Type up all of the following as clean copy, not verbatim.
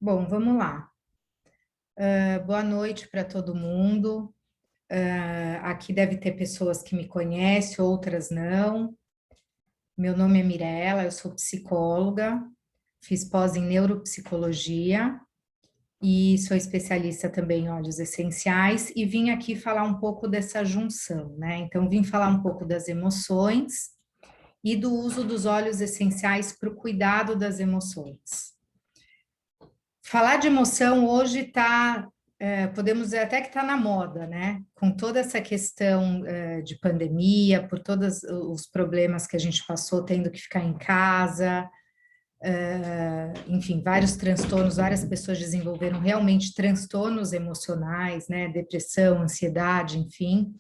Bom, vamos lá. Boa noite para todo mundo. Aqui deve ter pessoas que me conhecem, outras não. Meu nome é Mirela, eu sou psicóloga, fiz pós em neuropsicologia e sou especialista também em óleos essenciais e vim aqui falar um pouco dessa junção, né? Então, vim falar um pouco das emoções e do uso dos óleos essenciais para o cuidado das emoções. Falar de emoção hoje está, podemos dizer até que está na moda, né? Com toda essa questão, de pandemia, por todos os problemas que a gente passou tendo que ficar em casa, enfim, vários transtornos, várias pessoas desenvolveram realmente transtornos emocionais, né? Depressão, ansiedade, enfim,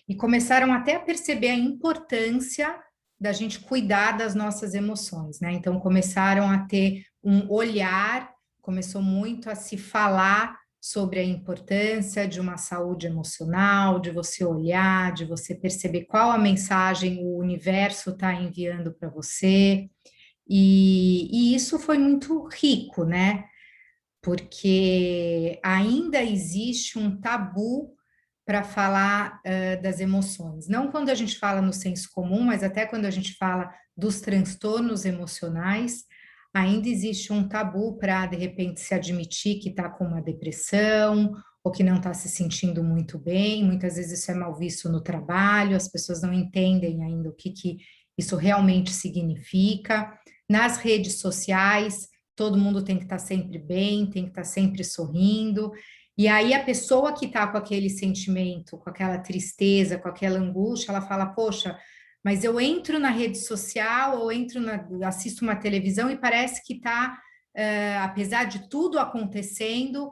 e começaram até a perceber a importância da gente cuidar das nossas emoções, né? Então começaram a ter um olhar, começou muito a se falar sobre a importância de uma saúde emocional, de você olhar, de você perceber qual a mensagem o universo está enviando para você, e isso foi muito rico, né? Porque ainda existe um tabu para falar das emoções. Não quando a gente fala no senso comum, mas até quando a gente fala dos transtornos emocionais, ainda existe um tabu para, de repente, se admitir que está com uma depressão ou que não está se sentindo muito bem. Muitas vezes isso é mal visto no trabalho, as pessoas não entendem ainda o que isso realmente significa. Nas redes sociais, todo mundo tem que estar sempre bem, tem que estar sempre sorrindo. E aí a pessoa que está com aquele sentimento, com aquela tristeza, com aquela angústia, ela fala, poxa, mas eu entro na rede social, ou assisto uma televisão e parece que está, apesar de tudo acontecendo,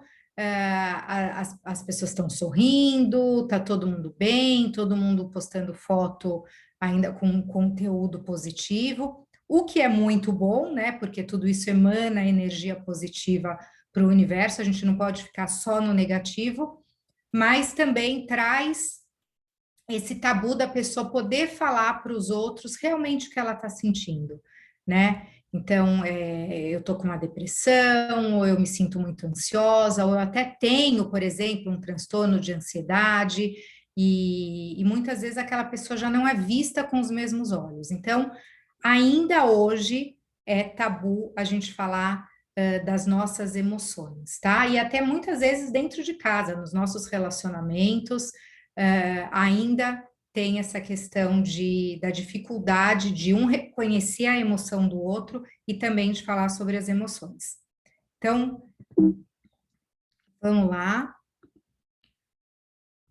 as pessoas estão sorrindo, está todo mundo bem, todo mundo postando foto ainda com conteúdo positivo, o que é muito bom, né? Porque tudo isso emana energia positiva para o universo, a gente não pode ficar só no negativo, mas também traz esse tabu da pessoa poder falar para os outros realmente o que ela está sentindo, né? Então, eu estou com uma depressão, ou eu me sinto muito ansiosa, ou eu até tenho, por exemplo, um transtorno de ansiedade, e muitas vezes aquela pessoa já não é vista com os mesmos olhos. Então, ainda hoje é tabu a gente falar das nossas emoções, tá? E até muitas vezes dentro de casa, nos nossos relacionamentos, ainda tem essa questão da dificuldade de um reconhecer a emoção do outro e também de falar sobre as emoções. Então, vamos lá.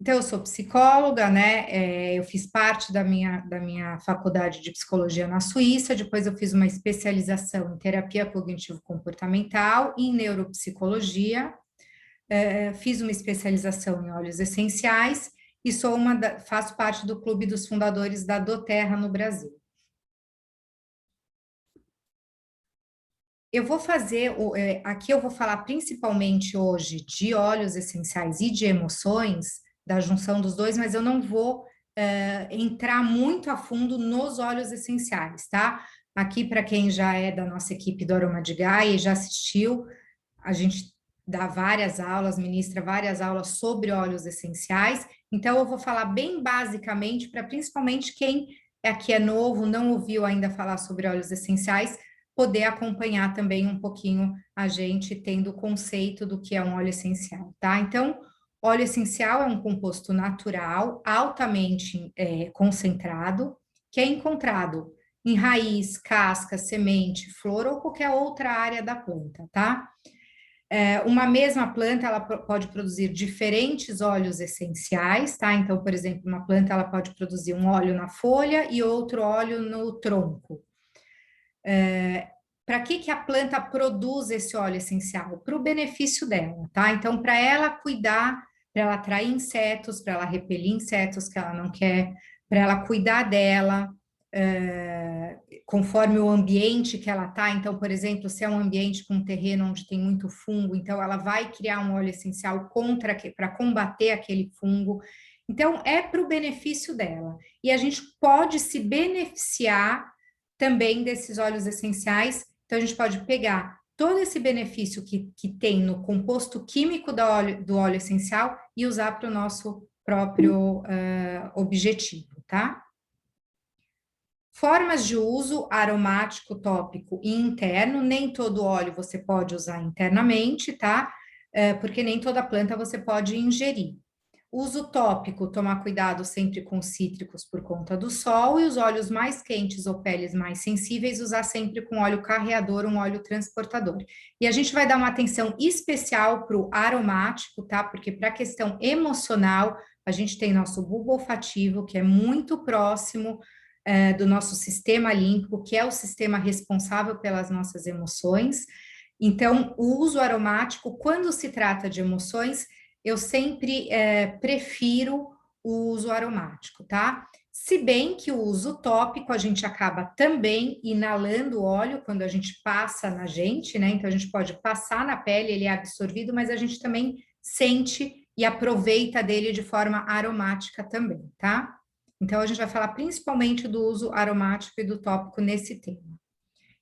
Então, eu sou psicóloga, né? Eu fiz parte da minha faculdade de psicologia na Suíça, depois eu fiz uma especialização em terapia cognitivo-comportamental e em neuropsicologia, fiz uma especialização em óleos essenciais e faço parte do clube dos fundadores da doTERRA no Brasil. Eu vou fazer, aqui eu vou falar principalmente hoje de óleos essenciais e de emoções, da junção dos dois, mas eu não vou entrar muito a fundo nos óleos essenciais, tá? Aqui, para quem já é da nossa equipe do Aroma de Gaia e já assistiu, a gente dá várias aulas, ministra várias aulas sobre óleos essenciais, então eu vou falar bem basicamente para principalmente quem aqui é novo, não ouviu ainda falar sobre óleos essenciais, poder acompanhar também um pouquinho a gente tendo o conceito do que é um óleo essencial, tá? Então, óleo essencial é um composto natural, altamente concentrado, que é encontrado em raiz, casca, semente, flor ou qualquer outra área da planta, tá? Uma mesma planta, ela pode produzir diferentes óleos essenciais, tá? Então, por exemplo, uma planta, ela pode produzir um óleo na folha e outro óleo no tronco. Para que a planta produz esse óleo essencial? Para o benefício dela, tá? Então, para ela cuidar, para ela atrair insetos, para ela repelir insetos que ela não quer, para ela cuidar dela, conforme o ambiente que ela tá. Então, por exemplo, se é um ambiente com um terreno onde tem muito fungo, então ela vai criar um óleo essencial para combater aquele fungo. Então, é para o benefício dela. E a gente pode se beneficiar também desses óleos essenciais. Então, a gente pode pegar todo esse benefício que tem no composto químico do óleo essencial e usar para o nosso próprio objetivo, tá? Formas de uso aromático, tópico e interno, nem todo óleo você pode usar internamente, tá? Porque nem toda planta você pode ingerir. Uso tópico, tomar cuidado sempre com cítricos por conta do sol, e os óleos mais quentes ou peles mais sensíveis, usar sempre com óleo carreador, um óleo transportador. E a gente vai dar uma atenção especial para o aromático, tá? Porque para a questão emocional, a gente tem nosso bulbo olfativo, que é muito próximo do nosso sistema límbico, que é o sistema responsável pelas nossas emoções. Então, o uso aromático, quando se trata de emoções, eu sempre prefiro o uso aromático, tá? Se bem que o uso tópico, a gente acaba também inalando o óleo quando a gente passa na gente, né? Então, a gente pode passar na pele, ele é absorvido, mas a gente também sente e aproveita dele de forma aromática também, tá? Então, a gente vai falar principalmente do uso aromático e do tópico nesse tema.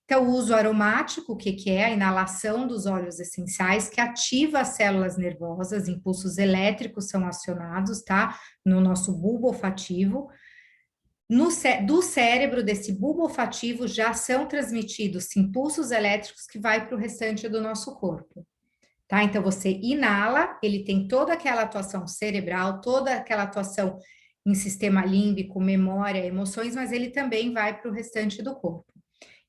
Então, o uso aromático, o que é? A inalação dos óleos essenciais, que ativa as células nervosas, impulsos elétricos são acionados, tá? No nosso bulbo olfativo. Do cérebro, desse bulbo olfativo, já são transmitidos impulsos elétricos que vai para o restante do nosso corpo. Tá? Então, você inala, ele tem toda aquela atuação cerebral, toda aquela atuação em sistema límbico, memória, emoções, mas ele também vai para o restante do corpo.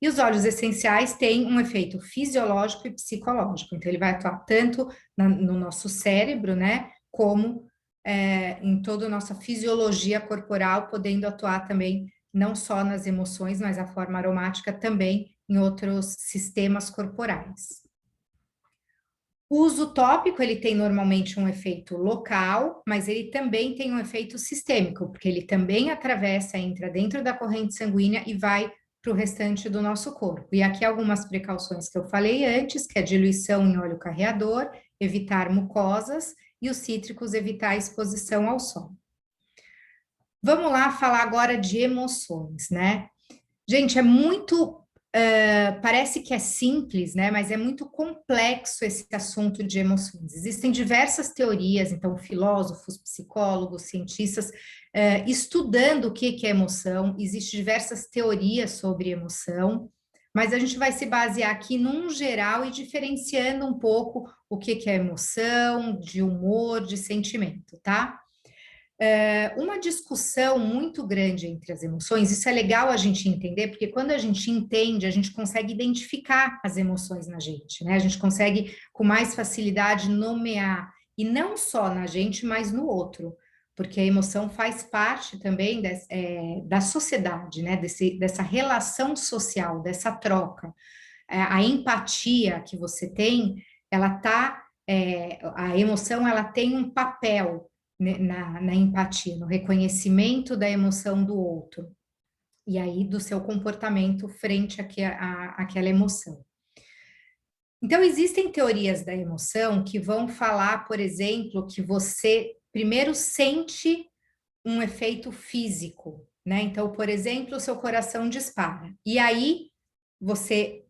E os óleos essenciais têm um efeito fisiológico e psicológico, então ele vai atuar tanto no nosso cérebro, né, como em toda a nossa fisiologia corporal, podendo atuar também não só nas emoções, mas a forma aromática também em outros sistemas corporais. O uso tópico, ele tem normalmente um efeito local, mas ele também tem um efeito sistêmico, porque ele também atravessa, entra dentro da corrente sanguínea e vai para o restante do nosso corpo. E aqui algumas precauções que eu falei antes, que é a diluição em óleo carreador, evitar mucosas, e os cítricos, evitar a exposição ao sol. Vamos lá falar agora de emoções, né? Gente, é muito parece que é simples, né? Mas é muito complexo esse assunto de emoções. Existem diversas teorias, então, filósofos, psicólogos, cientistas, estudando o que é emoção. Existem diversas teorias sobre emoção, mas a gente vai se basear aqui num geral e diferenciando um pouco o que é emoção, de humor, de sentimento, tá? Uma discussão muito grande entre as emoções, isso é legal a gente entender, porque quando a gente entende, a gente consegue identificar as emoções na gente, né? A gente consegue com mais facilidade nomear, e não só na gente, mas no outro, porque a emoção faz parte também da sociedade, né? Dessa relação social, dessa troca. A empatia que você tem, a emoção, ela tem um papel na empatia, no reconhecimento da emoção do outro, e aí do seu comportamento frente àquela emoção. Então, existem teorias da emoção que vão falar, por exemplo, que você primeiro sente um efeito físico, né? Então, por exemplo, o seu coração dispara, e aí você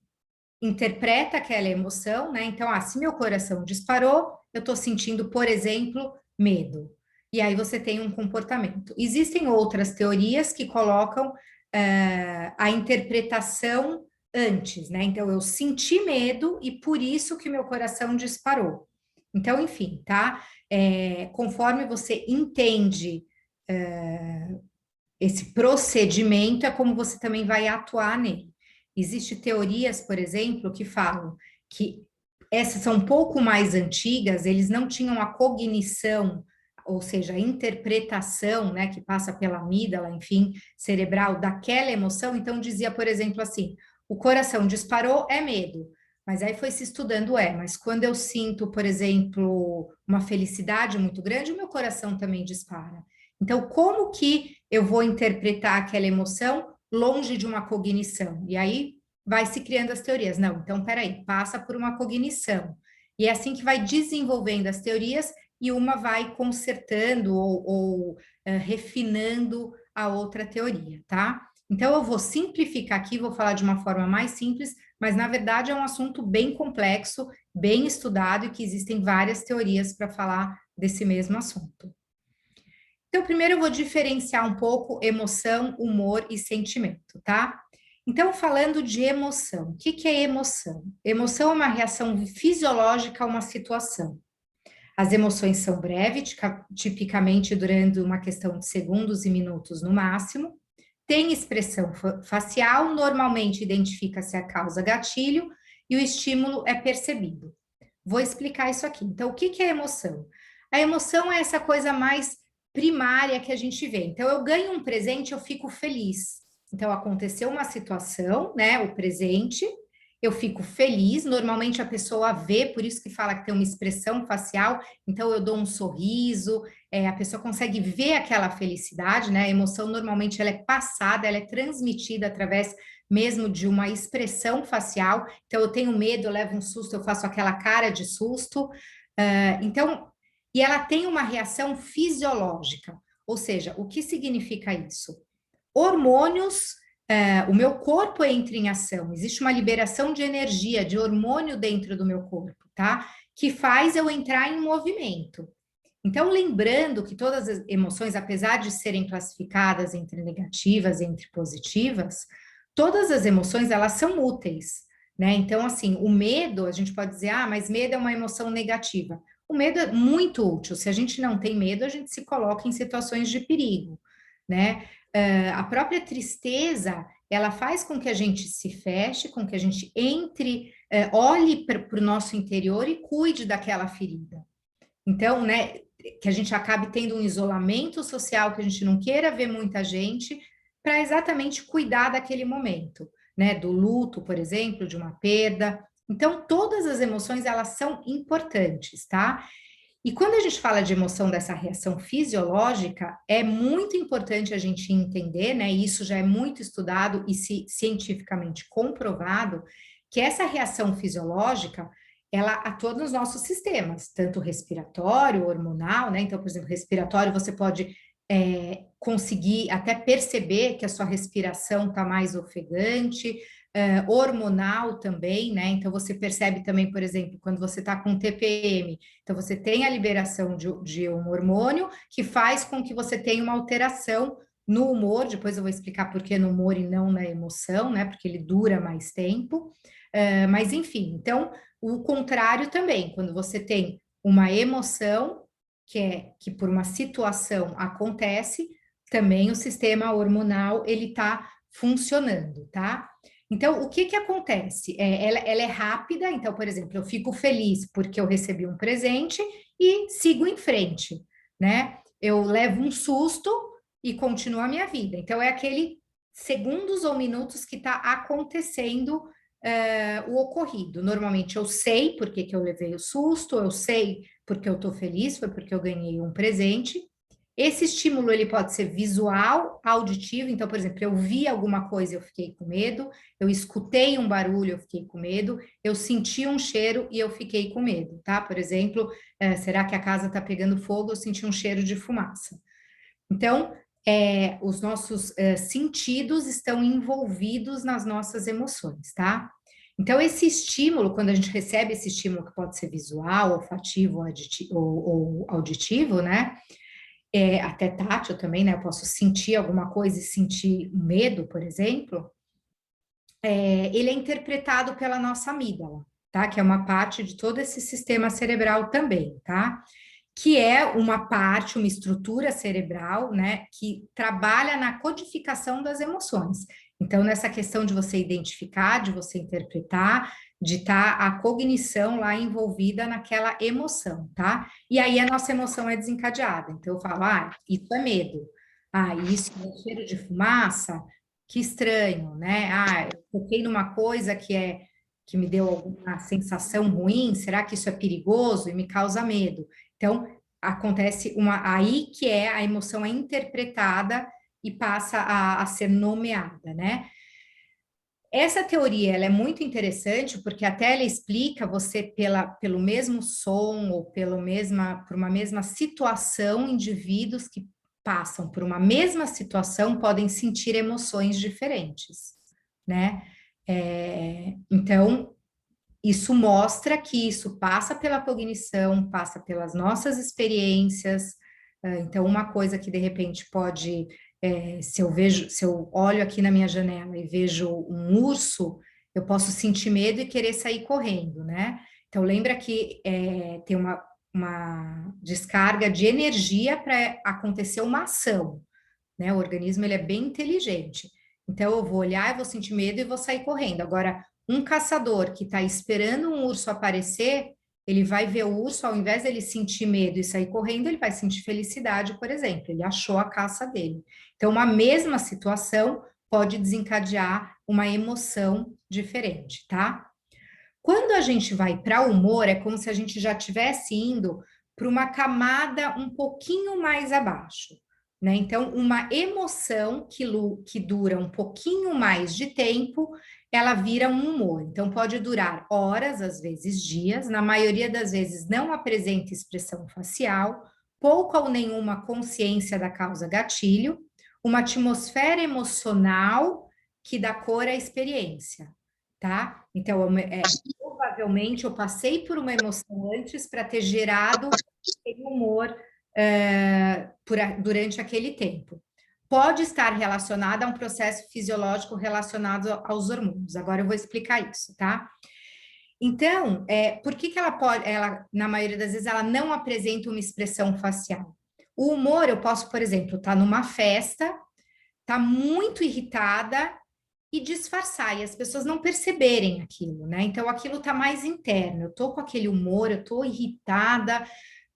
interpreta aquela emoção, né? Então, se meu coração disparou, eu estou sentindo, por exemplo, medo. E aí você tem um comportamento. Existem outras teorias que colocam a interpretação antes, né? Então, eu senti medo e por isso que meu coração disparou. Então, enfim, tá? Conforme você entende esse procedimento, é como você também vai atuar nele. Existem teorias, por exemplo, que falam que essas são um pouco mais antigas, eles não tinham a cognição, ou seja, a interpretação, né, que passa pela amígdala, enfim, cerebral daquela emoção. Então, dizia, por exemplo, assim: o coração disparou, é medo. Mas aí foi se estudando, mas quando eu sinto, por exemplo, uma felicidade muito grande, o meu coração também dispara. Então, como que eu vou interpretar aquela emoção longe de uma cognição? E aí vai se criando as teorias. Não, então, peraí, passa por uma cognição. E é assim que vai desenvolvendo as teorias e uma vai consertando ou refinando a outra teoria, tá? Então, eu vou simplificar aqui, vou falar de uma forma mais simples, mas na verdade é um assunto bem complexo, bem estudado e que existem várias teorias para falar desse mesmo assunto. Então, primeiro eu vou diferenciar um pouco emoção, humor e sentimento, tá? Então, falando de emoção, o que que é emoção? Emoção é uma reação fisiológica a uma situação. As emoções são breves, tipicamente durando uma questão de segundos e minutos no máximo. Tem expressão facial, normalmente identifica-se a causa gatilho e o estímulo é percebido. Vou explicar isso aqui. Então, o que que é emoção? A emoção é essa coisa mais primária que a gente vê. Então, eu ganho um presente, eu fico feliz. Então, aconteceu uma situação, né? O presente, eu fico feliz. Normalmente a pessoa vê, por isso que fala que tem uma expressão facial. Então, eu dou um sorriso, a pessoa consegue ver aquela felicidade, né? A emoção normalmente ela é passada, ela é transmitida através mesmo de uma expressão facial. Então, eu tenho medo, eu levo um susto, eu faço aquela cara de susto. Então, e ela tem uma reação fisiológica. Ou seja, o que significa isso? Hormônios, o meu corpo entra em ação, existe uma liberação de energia, de hormônio dentro do meu corpo, tá? Que faz eu entrar em movimento. Então, lembrando que todas as emoções, apesar de serem classificadas entre negativas e entre positivas, todas as emoções, elas são úteis, né? Então, assim, o medo, a gente pode dizer, ah, mas medo é uma emoção negativa. O medo é muito útil. Se a gente não tem medo, a gente se coloca em situações de perigo, né? A própria tristeza, ela faz com que a gente se feche, com que a gente entre, olhe para o nosso interior e cuide daquela ferida. Então, né, que a gente acabe tendo um isolamento social, que a gente não queira ver muita gente, para exatamente cuidar daquele momento, né, do luto, por exemplo, de uma perda. Então, todas as emoções, elas são importantes, tá? E quando a gente fala de emoção dessa reação fisiológica, é muito importante a gente entender, né? E isso já é muito estudado e cientificamente comprovado, que essa reação fisiológica ela atua nos nossos sistemas, tanto respiratório, hormonal, né? Então, por exemplo, respiratório, você pode conseguir até perceber que a sua respiração está mais ofegante, hormonal também, né? Então, você percebe também, por exemplo, quando você está com TPM, então você tem a liberação de um hormônio que faz com que você tenha uma alteração no humor, depois eu vou explicar por que no humor e não na emoção, né? Porque ele dura mais tempo. Mas enfim, então o contrário também, quando você tem uma emoção que por uma situação acontece, também o sistema hormonal ele está funcionando, tá? Então, o que que acontece? Ela é rápida, então, por exemplo, eu fico feliz porque eu recebi um presente e sigo em frente, né? Eu levo um susto e continuo a minha vida. Então, é aquele segundos ou minutos que está acontecendo o ocorrido. Normalmente eu sei por que que eu levei o susto, eu sei porque eu estou feliz, foi porque eu ganhei um presente. Esse estímulo ele pode ser visual, auditivo. Então, por exemplo, eu vi alguma coisa, eu fiquei com medo. Eu escutei um barulho, eu fiquei com medo. Eu senti um cheiro e eu fiquei com medo, tá? Por exemplo, será que a casa está pegando fogo? Eu senti um cheiro de fumaça. Então, os nossos sentidos estão envolvidos nas nossas emoções, tá? Então, esse estímulo, quando a gente recebe esse estímulo que pode ser visual, olfativo ou auditivo, né? Até tátil também, né? Eu posso sentir alguma coisa e sentir medo, por exemplo. Ele é interpretado pela nossa amígdala, tá? Que é uma parte de todo esse sistema cerebral também, tá? Que é uma parte, uma estrutura cerebral, né, que trabalha na codificação das emoções. Então, nessa questão de você identificar, de você interpretar, de estar a cognição lá envolvida naquela emoção, tá? E aí a nossa emoção é desencadeada. Então, eu falo, isso é medo. Isso é cheiro de fumaça? Que estranho, né? Eu toquei numa coisa que me deu alguma sensação ruim, será que isso é perigoso e me causa medo? Então, acontece aí que a emoção é interpretada e passa a ser nomeada, né? Essa teoria ela é muito interessante porque até ela explica você pelo mesmo som ou por uma mesma situação, indivíduos que passam por uma mesma situação podem sentir emoções diferentes, né? Então, isso mostra que isso passa pela cognição, passa pelas nossas experiências. Então, uma coisa que de repente pode, se eu olho aqui na minha janela e vejo um urso, eu posso sentir medo e querer sair correndo, né? Então, lembra que tem uma descarga de energia para acontecer uma ação, né? O organismo ele é bem inteligente. Então eu vou olhar, eu vou sentir medo e vou sair correndo. Agora, um caçador que está esperando um urso aparecer, ele vai ver o urso, ao invés dele sentir medo e sair correndo, ele vai sentir felicidade, por exemplo. Ele achou a caça dele. Então, uma mesma situação pode desencadear uma emoção diferente, tá? Quando a gente vai para o humor, é como se a gente já estivesse indo para uma camada um pouquinho mais abaixo, né? Então, uma emoção que dura um pouquinho mais de tempo, ela vira um humor. Então, pode durar horas, às vezes dias, na maioria das vezes não apresenta expressão facial, pouca ou nenhuma consciência da causa gatilho, uma atmosfera emocional que dá cor à experiência, tá? Então, provavelmente eu passei por uma emoção antes para ter gerado aquele humor durante aquele tempo. Pode estar relacionada a um processo fisiológico relacionado aos hormônios. Agora eu vou explicar isso, tá? Então, por que ela pode, na maioria das vezes, ela não apresenta uma expressão facial? O humor, eu posso, por exemplo, estar numa festa, tá muito irritada e disfarçar, e as pessoas não perceberem aquilo, né? Então aquilo tá mais interno. Eu tô com aquele humor, eu tô irritada,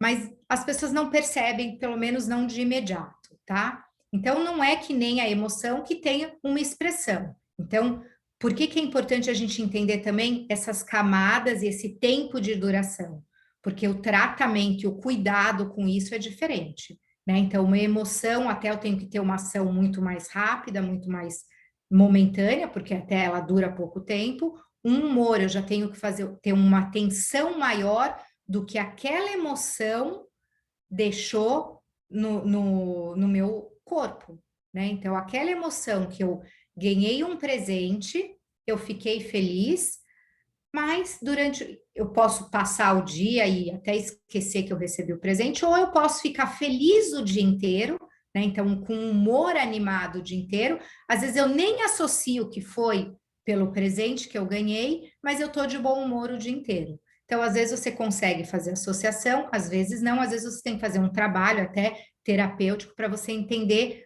mas as pessoas não percebem, pelo menos não de imediato, tá? Então não é que nem a emoção que tem uma expressão. Então, por que que é importante a gente entender também essas camadas e esse tempo de duração? Porque o tratamento e o cuidado com isso é diferente, né? Então, uma emoção, até eu tenho que ter uma ação muito mais rápida, muito mais momentânea, porque até ela dura pouco tempo. Um humor, eu já tenho que ter uma atenção maior do que aquela emoção deixou no meu corpo, né? Então, aquela emoção que eu ganhei um presente, eu fiquei feliz, mas eu posso passar o dia e até esquecer que eu recebi o presente, ou eu posso ficar feliz o dia inteiro, né? Então, com humor animado o dia inteiro. Às vezes eu nem associo que foi pelo presente que eu ganhei, mas eu tô de bom humor o dia inteiro. Então, às vezes você consegue fazer associação, às vezes não, às vezes você tem que fazer um trabalho até terapêutico para você entender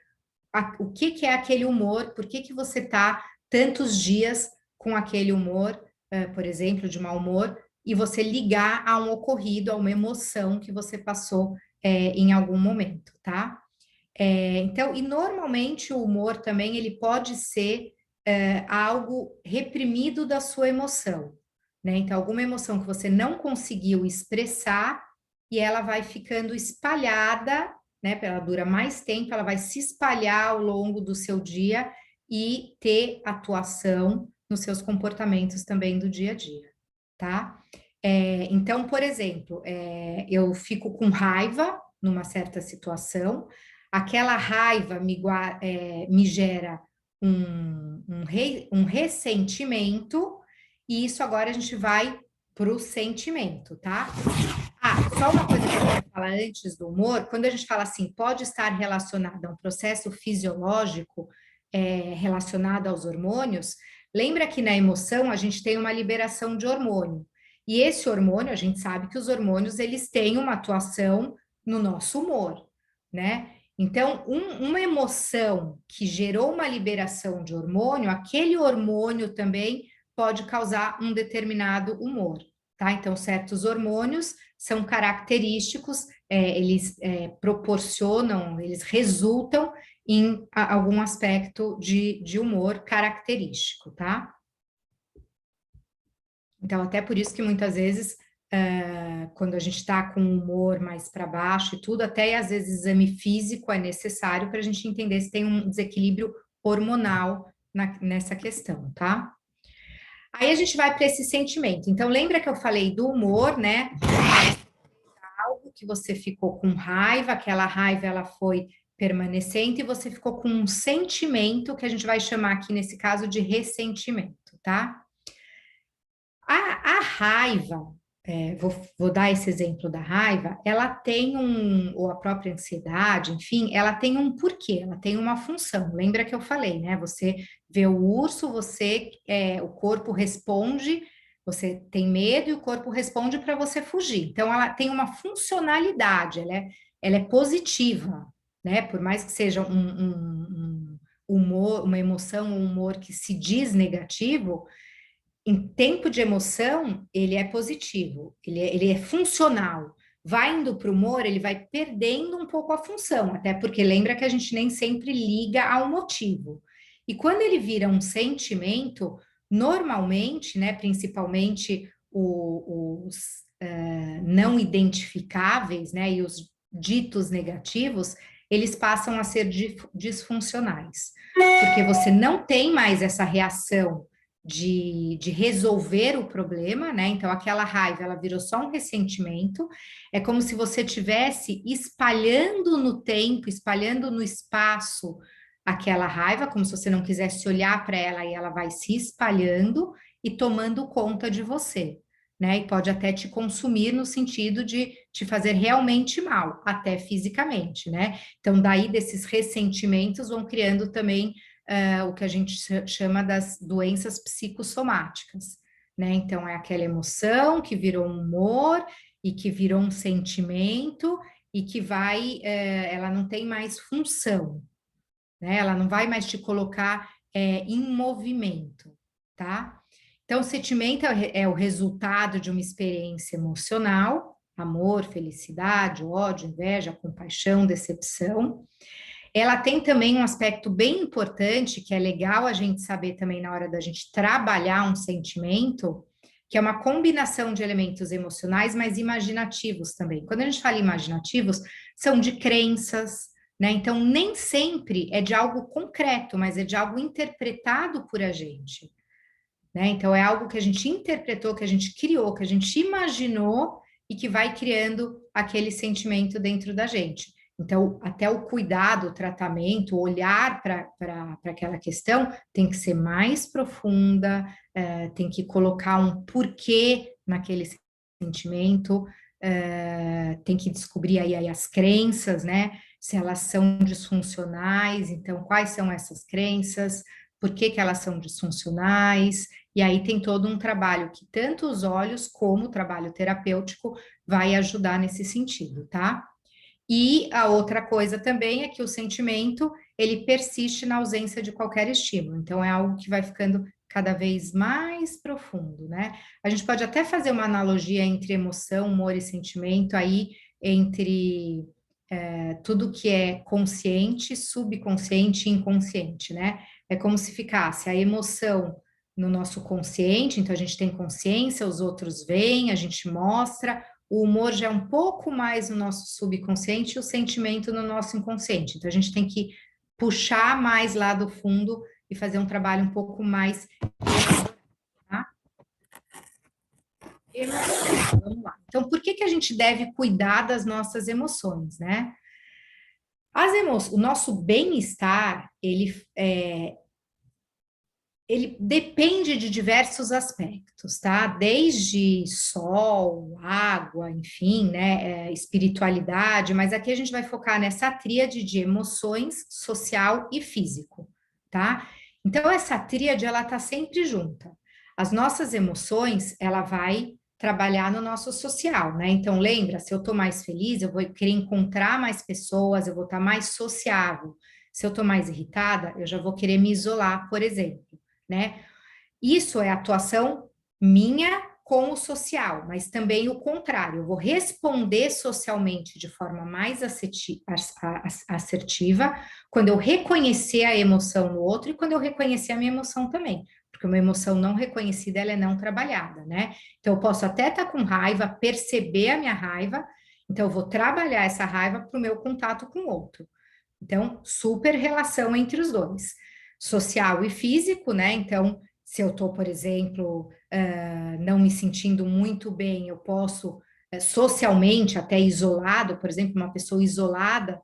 o que que é aquele humor, por que que você tá tantos dias com aquele humor, por exemplo, de mau humor, e você ligar a um ocorrido, a uma emoção que você passou em algum momento, tá? Então, e normalmente o humor também ele pode ser algo reprimido da sua emoção, né? Então, alguma emoção que você não conseguiu expressar e ela vai ficando espalhada, né? Ela dura mais tempo, ela vai se espalhar ao longo do seu dia e ter atuação nos seus comportamentos também do dia a dia, tá? Então, por exemplo, eu fico com raiva numa certa situação, aquela raiva me gera um ressentimento, e isso agora a gente vai para o sentimento, tá? Ah, só uma coisa que eu quero falar antes do humor, quando a gente fala assim, pode estar relacionado a um processo fisiológico relacionado aos hormônios, lembra que na emoção a gente tem uma liberação de hormônio. E esse hormônio, a gente sabe que os hormônios, eles têm uma atuação no nosso humor, né? Então, uma emoção que gerou uma liberação de hormônio, aquele hormônio também pode causar um determinado humor, tá? Então, certos hormônios são característicos, eles proporcionam, eles resultam em algum aspecto de humor característico, tá? Então, até por isso que muitas vezes, quando a gente está com o humor mais para baixo e tudo, até às vezes exame físico é necessário para a gente entender se tem um desequilíbrio hormonal nessa questão, tá? Aí a gente vai para esse sentimento. Então, lembra que eu falei do humor, né? Algo que você ficou com raiva, aquela raiva ela foi permanecente e você ficou com um sentimento que a gente vai chamar aqui nesse caso de ressentimento. tá? A raiva, vou dar esse exemplo da raiva, ela tem ou a própria ansiedade, enfim, ela tem um porquê, ela tem uma função. Lembra que eu falei, né? Você vê o urso, o corpo responde, você tem medo e o corpo responde para você fugir. Então, ela tem uma funcionalidade, ela é positiva, né? Por mais que seja um humor, uma emoção, um humor que se diz negativo, em tempo de emoção, ele é positivo, ele é funcional. Vai indo para o humor, ele vai perdendo um pouco a função, até porque lembra que a gente nem sempre liga ao motivo. E quando ele vira um sentimento, normalmente, né, principalmente os não identificáveis, né, e os ditos negativos, eles passam a ser disfuncionais, porque você não tem mais essa reação de resolver o problema, né? Então, aquela raiva, ela virou só um ressentimento. É como se você tivesse espalhando no tempo, espalhando no espaço aquela raiva, como se você não quisesse olhar para ela e ela vai se espalhando e tomando conta de você, né? E pode até te consumir no sentido de te fazer realmente mal, até fisicamente, né? Então, daí desses ressentimentos vão criando também o que a gente chama das doenças psicossomáticas, né? Então, é aquela emoção que virou um humor e que virou um sentimento e que ela não tem mais função, né? Ela não vai mais te colocar em movimento, tá? Então, o sentimento é o resultado de uma experiência emocional, amor, felicidade, ódio, inveja, compaixão, decepção. Ela tem também um aspecto bem importante, que é legal a gente saber também na hora da gente trabalhar um sentimento, que é uma combinação de elementos emocionais, mas imaginativos também. Quando a gente fala imaginativos, são de crenças, né? Então, nem sempre é de algo concreto, mas é de algo interpretado por a gente, né? Então, é algo que a gente interpretou, que a gente criou, que a gente imaginou e que vai criando aquele sentimento dentro da gente. Então, até o cuidado, o tratamento, o olhar para aquela questão tem que ser mais profunda, tem que colocar um porquê naquele sentimento, tem que descobrir aí as crenças, né? Se elas são disfuncionais, então quais são essas crenças, por que que elas são disfuncionais, e aí tem todo um trabalho que tanto os olhos como o trabalho terapêutico vai ajudar nesse sentido, tá? E a outra coisa também é que o sentimento, ele persiste na ausência de qualquer estímulo. Então, é algo que vai ficando cada vez mais profundo, né? A gente pode até fazer uma analogia entre emoção, humor e sentimento aí, entre tudo que é consciente, subconsciente e inconsciente, né? É como se ficasse a emoção no nosso consciente, então a gente tem consciência, os outros veem, a gente mostra, o humor já é um pouco mais no nosso subconsciente e o sentimento no nosso inconsciente. Então, a gente tem que puxar mais lá do fundo e fazer um trabalho um pouco mais. Tá? Vamos lá. Então, por que que a gente deve cuidar das nossas emoções, né? O nosso bem-estar, ele depende de diversos aspectos, tá? Desde sol, água, enfim, né, espiritualidade, mas aqui a gente vai focar nessa tríade de emoções, social e físico, tá? Então, essa tríade, ela tá sempre junta. As nossas emoções, ela vai trabalhar no nosso social, né? Então, lembra, se eu tô mais feliz, eu vou querer encontrar mais pessoas, eu vou estar mais sociável. Se eu tô mais irritada, eu já vou querer me isolar, por exemplo, né? Isso é atuação minha com o social, mas também o contrário. Eu vou responder socialmente de forma mais assertiva quando eu reconhecer a emoção no outro e quando eu reconhecer a minha emoção também. Porque uma emoção não reconhecida, ela é não trabalhada, né? Então, eu posso até estar com raiva, perceber a minha raiva, então eu vou trabalhar essa raiva para o meu contato com o outro. Então, super relação entre os dois, social e físico, né? Então, se eu estou, por exemplo, não me sentindo muito bem, eu posso, socialmente, até isolado, por exemplo, uma pessoa isolada,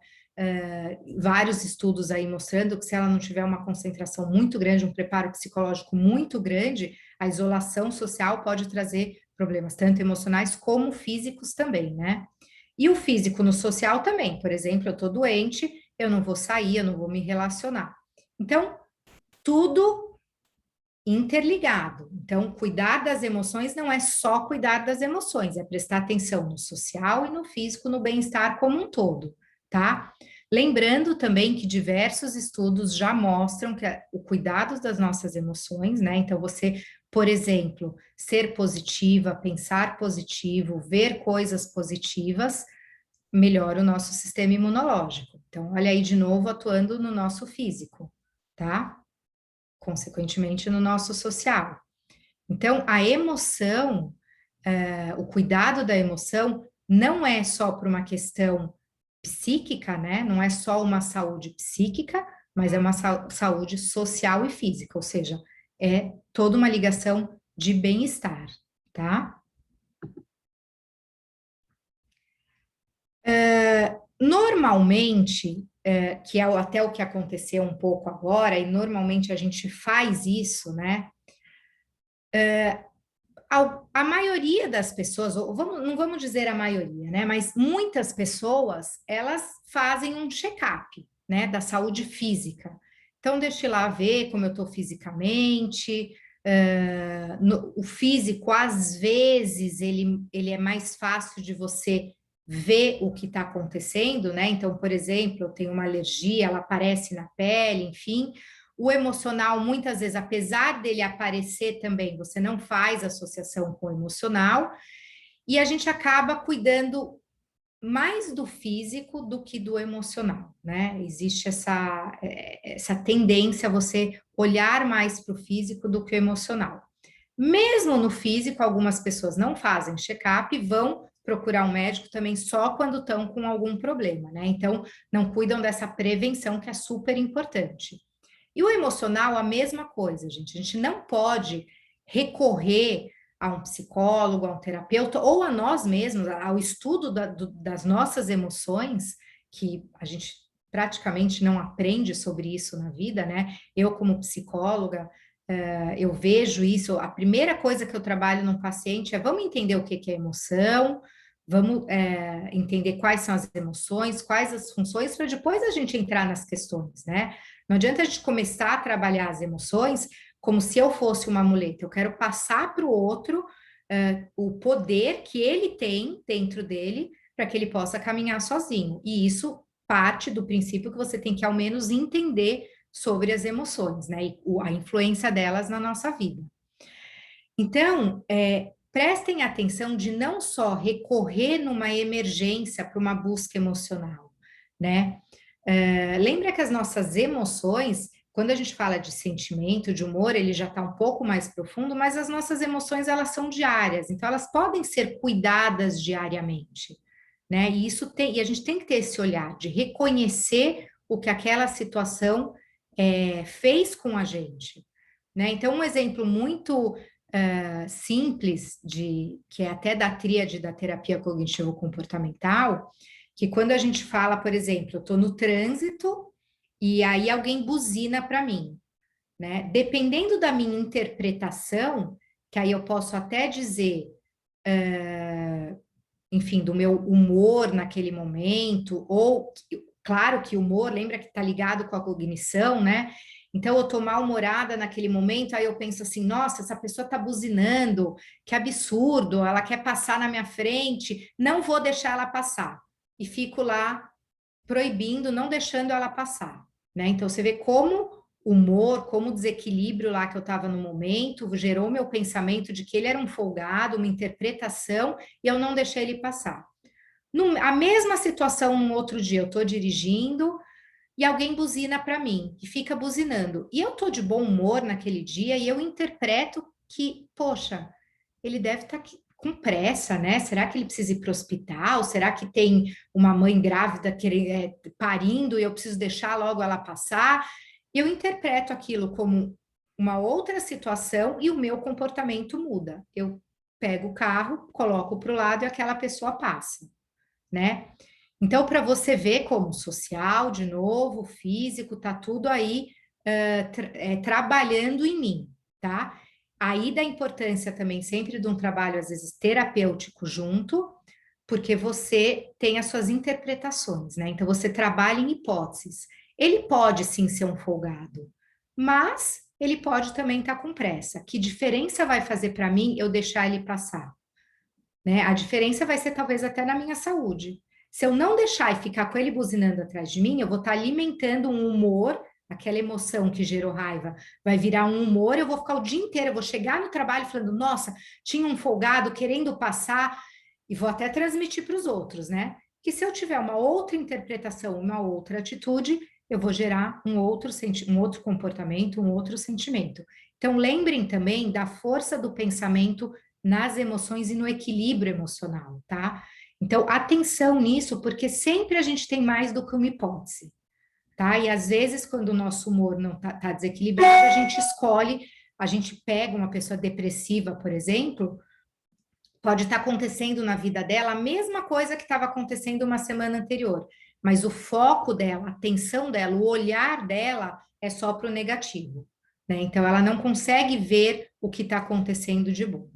vários estudos aí mostrando que se ela não tiver uma concentração muito grande, um preparo psicológico muito grande, a isolação social pode trazer problemas tanto emocionais como físicos também, né? E o físico no social também, por exemplo, eu estou doente, eu não vou sair, eu não vou me relacionar. Então, tudo interligado. Então, cuidar das emoções não é só cuidar das emoções, é prestar atenção no social e no físico, no bem-estar como um todo, tá? Lembrando também que diversos estudos já mostram que o cuidado das nossas emoções, né? Então, você, por exemplo, ser positiva, pensar positivo, ver coisas positivas, melhora o nosso sistema imunológico. Então, olha aí de novo atuando no nosso físico, tá? Consequentemente, no nosso social. Então, a emoção, o cuidado da emoção, não é só por uma questão psíquica, né? Não é só uma saúde psíquica, mas é uma saúde social e física, ou seja, é toda uma ligação de bem-estar, tá? Normalmente, que é até o que aconteceu um pouco agora, e normalmente a gente faz isso, né? A maioria das pessoas, ou não vamos dizer a maioria, né? Mas muitas pessoas, elas fazem um check-up, né? Da saúde física. Então, deixa eu lá ver como eu estou fisicamente. O físico, às vezes, ele é mais fácil de você ver o que está acontecendo, né? Então, por exemplo, eu tenho uma alergia, ela aparece na pele, enfim. O emocional, muitas vezes, apesar dele aparecer também, você não faz associação com o emocional, e a gente acaba cuidando mais do físico do que do emocional, né? Existe essa tendência a você olhar mais para o físico do que o emocional. Mesmo no físico, algumas pessoas não fazem check-up e vão procurar um médico também só quando estão com algum problema, né? Então, não cuidam dessa prevenção que é super importante. E o emocional, a mesma coisa, gente. A gente não pode recorrer a um psicólogo, a um terapeuta, ou a nós mesmos, ao estudo das nossas emoções, que a gente praticamente não aprende sobre isso na vida, né? Eu, como psicóloga, eu vejo isso. A primeira coisa que eu trabalho num paciente é vamos entender o que é emoção, vamos entender quais são as emoções, quais as funções, para depois a gente entrar nas questões, né? Não adianta a gente começar a trabalhar as emoções como se eu fosse uma muleta. Eu quero passar para o outro o poder que ele tem dentro dele para que ele possa caminhar sozinho. E isso parte do princípio que você tem que ao menos entender sobre as emoções, né? E a influência delas na nossa vida. Então, prestem atenção de não só recorrer numa emergência para uma busca emocional, né? Lembra que as nossas emoções, quando a gente fala de sentimento, de humor, ele já está um pouco mais profundo, mas as nossas emoções, elas são diárias, então elas podem ser cuidadas diariamente, né? E a gente tem que ter esse olhar de reconhecer o que aquela situação fez com a gente, né? Então, um exemplo muito simples, que é até da tríade da terapia cognitivo-comportamental, que quando a gente fala, por exemplo, eu estou no trânsito e aí alguém buzina para mim, né? Dependendo da minha interpretação, que aí eu posso até dizer, enfim, do meu humor naquele momento, ou, claro que o humor, lembra que está ligado com a cognição, né? Então, eu tô mal-humorada naquele momento, aí eu penso assim, nossa, essa pessoa tá buzinando, que absurdo, ela quer passar na minha frente, não vou deixar ela passar. E fico lá proibindo, não deixando ela passar, né? Então, você vê como o humor, como o desequilíbrio lá que eu estava no momento, gerou meu pensamento de que ele era um folgado, uma interpretação, e eu não deixei ele passar. A mesma situação, um outro dia, eu estou dirigindo, e alguém buzina para mim, e fica buzinando. E eu tô de bom humor naquele dia e eu interpreto que, poxa, ele deve estar com pressa, né? Será que ele precisa ir para o hospital? Será que tem uma mãe grávida parindo e eu preciso deixar logo ela passar? Eu interpreto aquilo como uma outra situação e o meu comportamento muda. Eu pego o carro, coloco para o lado e aquela pessoa passa, né? Então, para você ver como social, de novo, físico, tá tudo aí trabalhando em mim, tá? Aí da importância também sempre de um trabalho, às vezes, terapêutico junto, porque você tem as suas interpretações, né? Então, você trabalha em hipóteses. Ele pode sim ser um folgado, mas ele pode também estar com pressa. Que diferença vai fazer para mim eu deixar ele passar? Né? A diferença vai ser talvez até na minha saúde. Se eu não deixar e ficar com ele buzinando atrás de mim, eu vou estar alimentando um humor, aquela emoção que gerou raiva, vai virar um humor, eu vou ficar o dia inteiro, eu vou chegar no trabalho falando, nossa, tinha um folgado querendo passar, e vou até transmitir para os outros, né? Que se eu tiver uma outra interpretação, uma outra atitude, eu vou gerar um outro comportamento, um outro sentimento. Então, lembrem também da força do pensamento nas emoções e no equilíbrio emocional, tá? Então, atenção nisso, porque sempre a gente tem mais do que uma hipótese, tá? E às vezes, quando o nosso humor não tá desequilibrado, a gente escolhe, a gente pega uma pessoa depressiva, por exemplo, pode estar acontecendo na vida dela a mesma coisa que estava acontecendo uma semana anterior, mas o foco dela, a atenção dela, o olhar dela é só para o negativo, né? Então, ela não consegue ver o que está acontecendo de bom.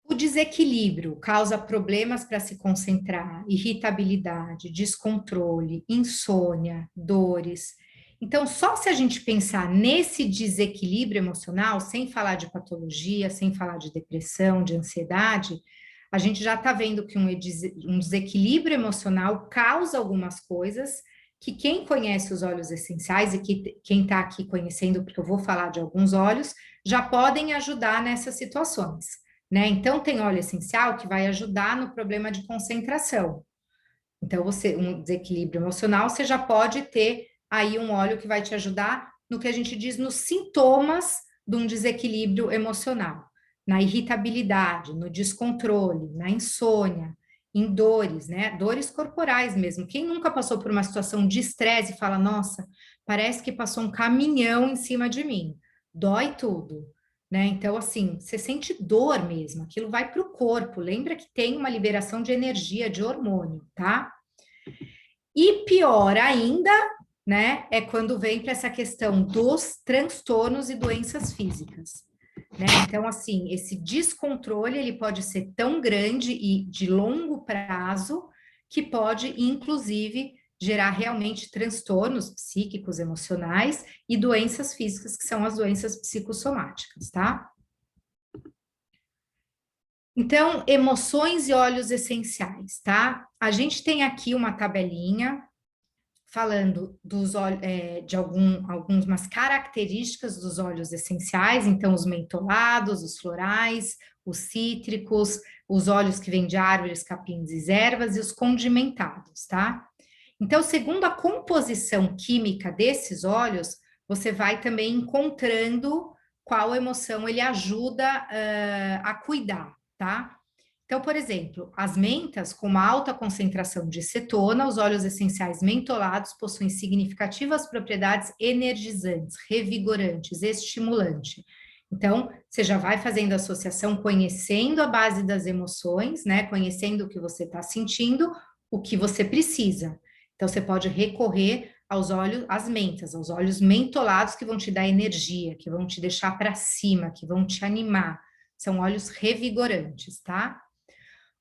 O desequilíbrio causa problemas para se concentrar, irritabilidade, descontrole, insônia, dores. Então, só se a gente pensar nesse desequilíbrio emocional, sem falar de patologia, sem falar de depressão, de ansiedade, a gente já está vendo que um desequilíbrio emocional causa algumas coisas que quem conhece os óleos essenciais e que quem está aqui conhecendo, porque eu vou falar de alguns óleos, já podem ajudar nessas situações, né? Então, tem óleo essencial que vai ajudar no problema de concentração. Então, um desequilíbrio emocional, você já pode ter aí um óleo que vai te ajudar no que a gente diz nos sintomas de um desequilíbrio emocional, na irritabilidade, no descontrole, na insônia, em dores, né? Dores corporais mesmo. Quem nunca passou por uma situação de estresse e fala, nossa, parece que passou um caminhão em cima de mim, dói tudo. Né? Então, assim, você sente dor mesmo, aquilo vai para o corpo. Lembra que tem uma liberação de energia, de hormônio, tá? E pior ainda, né, é quando vem para essa questão dos transtornos e doenças físicas. Né? Então, assim, esse descontrole ele pode ser tão grande e de longo prazo que pode, inclusive, gerar realmente transtornos psíquicos, emocionais e doenças físicas, que são as doenças psicossomáticas, tá? Então, emoções e óleos essenciais, tá? A gente tem aqui uma tabelinha falando de algumas características dos óleos essenciais, então os mentolados, os florais, os cítricos, os óleos que vêm de árvores, capins e ervas e os condimentados, tá? Então, segundo a composição química desses óleos, você vai também encontrando qual emoção ele ajuda a cuidar, tá? Então, por exemplo, as mentas com uma alta concentração de cetona, os óleos essenciais mentolados possuem significativas propriedades energizantes, revigorantes, estimulantes. Então, você já vai fazendo associação, conhecendo a base das emoções, né? Conhecendo o que você está sentindo, o que você precisa. Então, você pode recorrer aos óleos, às mentas, aos óleos mentolados que vão te dar energia, que vão te deixar para cima, que vão te animar. São óleos revigorantes, tá?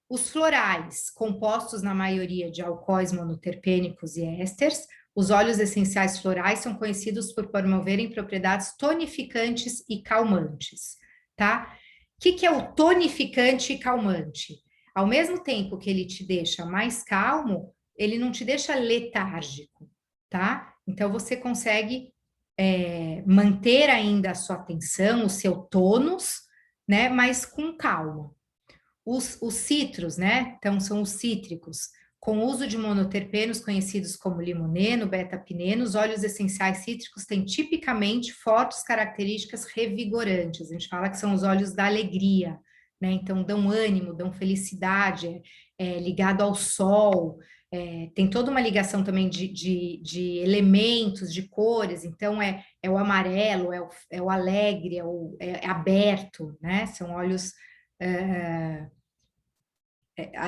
Os florais, compostos na maioria de alcoóis monoterpênicos e ésteres, os óleos essenciais florais são conhecidos por promoverem propriedades tonificantes e calmantes, tá? O que é o tonificante e calmante? Ao mesmo tempo que ele te deixa mais calmo, ele não te deixa letárgico, tá? Então você consegue manter ainda a sua atenção, o seu tônus, né? Mas com calma. Os citros, né? Então, são os cítricos, com uso de monoterpenos conhecidos como limoneno, beta-pineno, os óleos essenciais cítricos têm tipicamente fortes características revigorantes. A gente fala que são os óleos da alegria, né? Então, dão ânimo, dão felicidade, ligado ao sol, tem toda uma ligação também de elementos, de cores, então é o amarelo, é o alegre, é aberto, né? São óleos.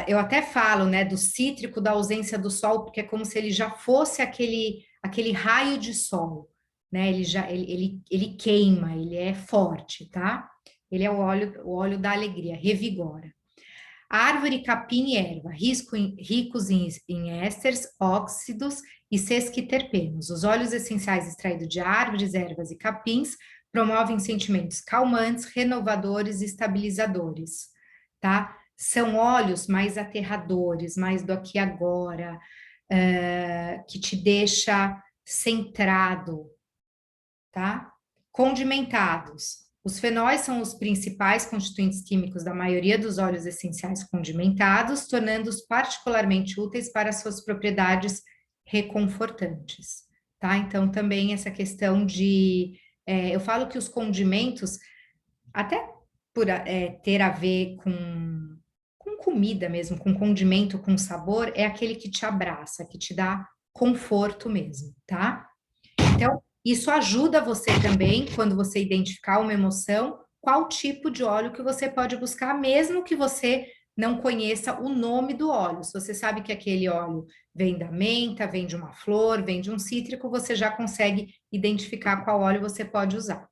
eu até falo, né, do cítrico, da ausência do sol, porque é como se ele já fosse aquele raio de sol, né? Ele queima, ele é forte, tá? Ele é o óleo da alegria, revigora. Árvore, capim e erva, ricos em ésteres, óxidos e sesquiterpenos. Os óleos essenciais extraídos de árvores, ervas e capins promovem sentimentos calmantes, renovadores e estabilizadores, tá? São óleos mais aterradores, mais do aqui e agora, que te deixa centrado, tá? Condimentados. Os fenóis são os principais constituintes químicos da maioria dos óleos essenciais condimentados, tornando-os particularmente úteis para suas propriedades reconfortantes, tá? Então, também essa questão eu falo que os condimentos, até por ter a ver com comida mesmo, com condimento, com sabor, é aquele que te abraça, que te dá conforto mesmo, tá? Então, isso ajuda você também, quando você identificar uma emoção, qual tipo de óleo que você pode buscar, mesmo que você não conheça o nome do óleo. Se você sabe que aquele óleo vem da menta, vem de uma flor, vem de um cítrico, você já consegue identificar qual óleo você pode usar.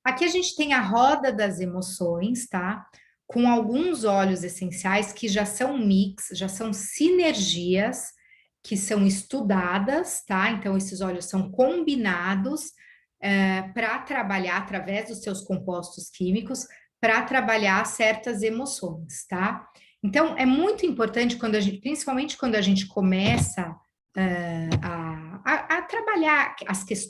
Aqui a gente tem a roda das emoções, tá? Com alguns óleos essenciais que já são mix, já são sinergias que são estudadas, tá? Então, esses óleos são combinados para trabalhar através dos seus compostos químicos, para trabalhar certas emoções, tá? Então, é muito importante quando a gente, principalmente quando a gente começa a trabalhar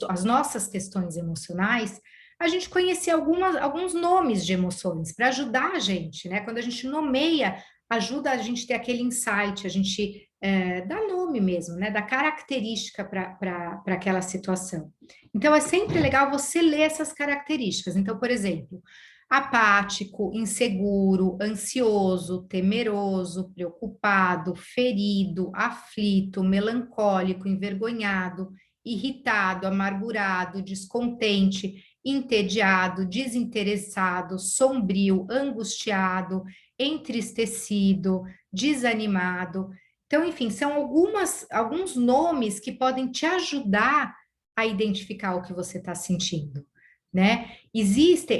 as nossas questões emocionais, a gente conhecer alguns nomes de emoções para ajudar a gente, né? Quando a gente nomeia, ajuda a gente ter aquele insight, a gente dá nome mesmo, né? Dá característica para aquela situação. Então, é sempre legal você ler essas características. Então, por exemplo, apático, inseguro, ansioso, temeroso, preocupado, ferido, aflito, melancólico, envergonhado, irritado, amargurado, descontente, entediado, desinteressado, sombrio, angustiado, entristecido, desanimado. Então, enfim, são alguns nomes que podem te ajudar a identificar o que você está sentindo, né?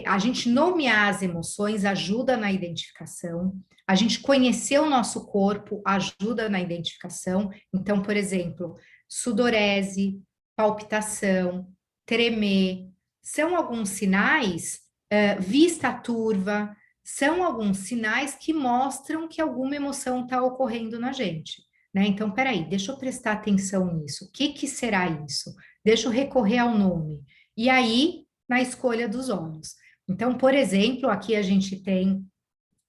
A gente nomear as emoções ajuda na identificação, a gente conhecer o nosso corpo ajuda na identificação. Então, por exemplo, sudorese, palpitação, tremer, são alguns sinais, vista turva, são alguns sinais que mostram que alguma emoção está ocorrendo na gente, né? Então, peraí, deixa eu prestar atenção nisso. O que que será isso? Deixa eu recorrer ao nome. E aí, na escolha dos óleos. Então, por exemplo, aqui a gente tem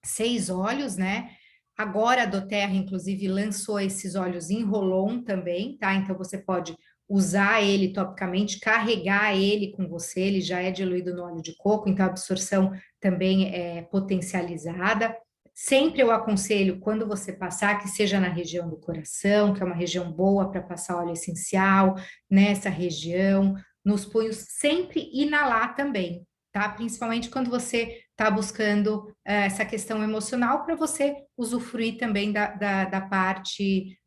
6 óleos, né? Agora a doTERRA, inclusive, lançou esses óleos em roll-on também, tá? Então você pode usar ele topicamente, carregar ele com você, ele já é diluído no óleo de coco, então a absorção também é potencializada. Sempre eu aconselho, quando você passar, que seja na região do coração, que é uma região boa para passar óleo essencial, nessa região, nos punhos, sempre inalar também, tá? Principalmente quando você está buscando essa questão emocional para você usufruir também da parte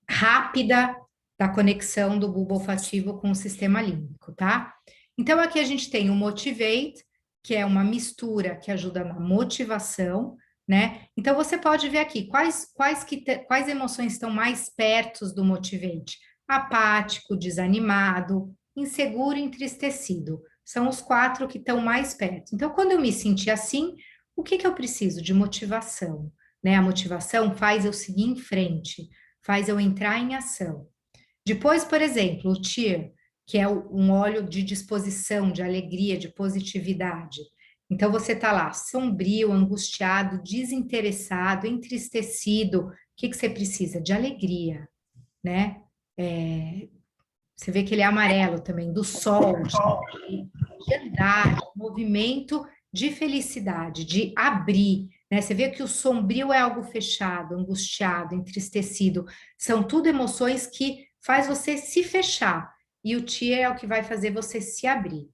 rápida da conexão do bulbo olfativo com o sistema límbico, tá? Então, aqui a gente tem o Motivate, que é uma mistura que ajuda na motivação, né? Então, você pode ver aqui quais emoções estão mais perto do Motivate: apático, desanimado, inseguro e entristecido. São os 4 que estão mais perto. Então, quando eu me sentir assim, o que que eu preciso? De motivação, né? A motivação faz eu seguir em frente, faz eu entrar em ação. Depois, por exemplo, o Cheer, que é um óleo de disposição, de alegria, de positividade. Então, você está lá, sombrio, angustiado, desinteressado, entristecido. O que que você precisa? De alegria, né? Você vê que ele é amarelo também, do sol, de andar, de movimento, de felicidade, de abrir, né? Você vê que o sombrio é algo fechado, angustiado, entristecido. São tudo emoções que faz você se fechar. E o tia é o que vai fazer você se abrir.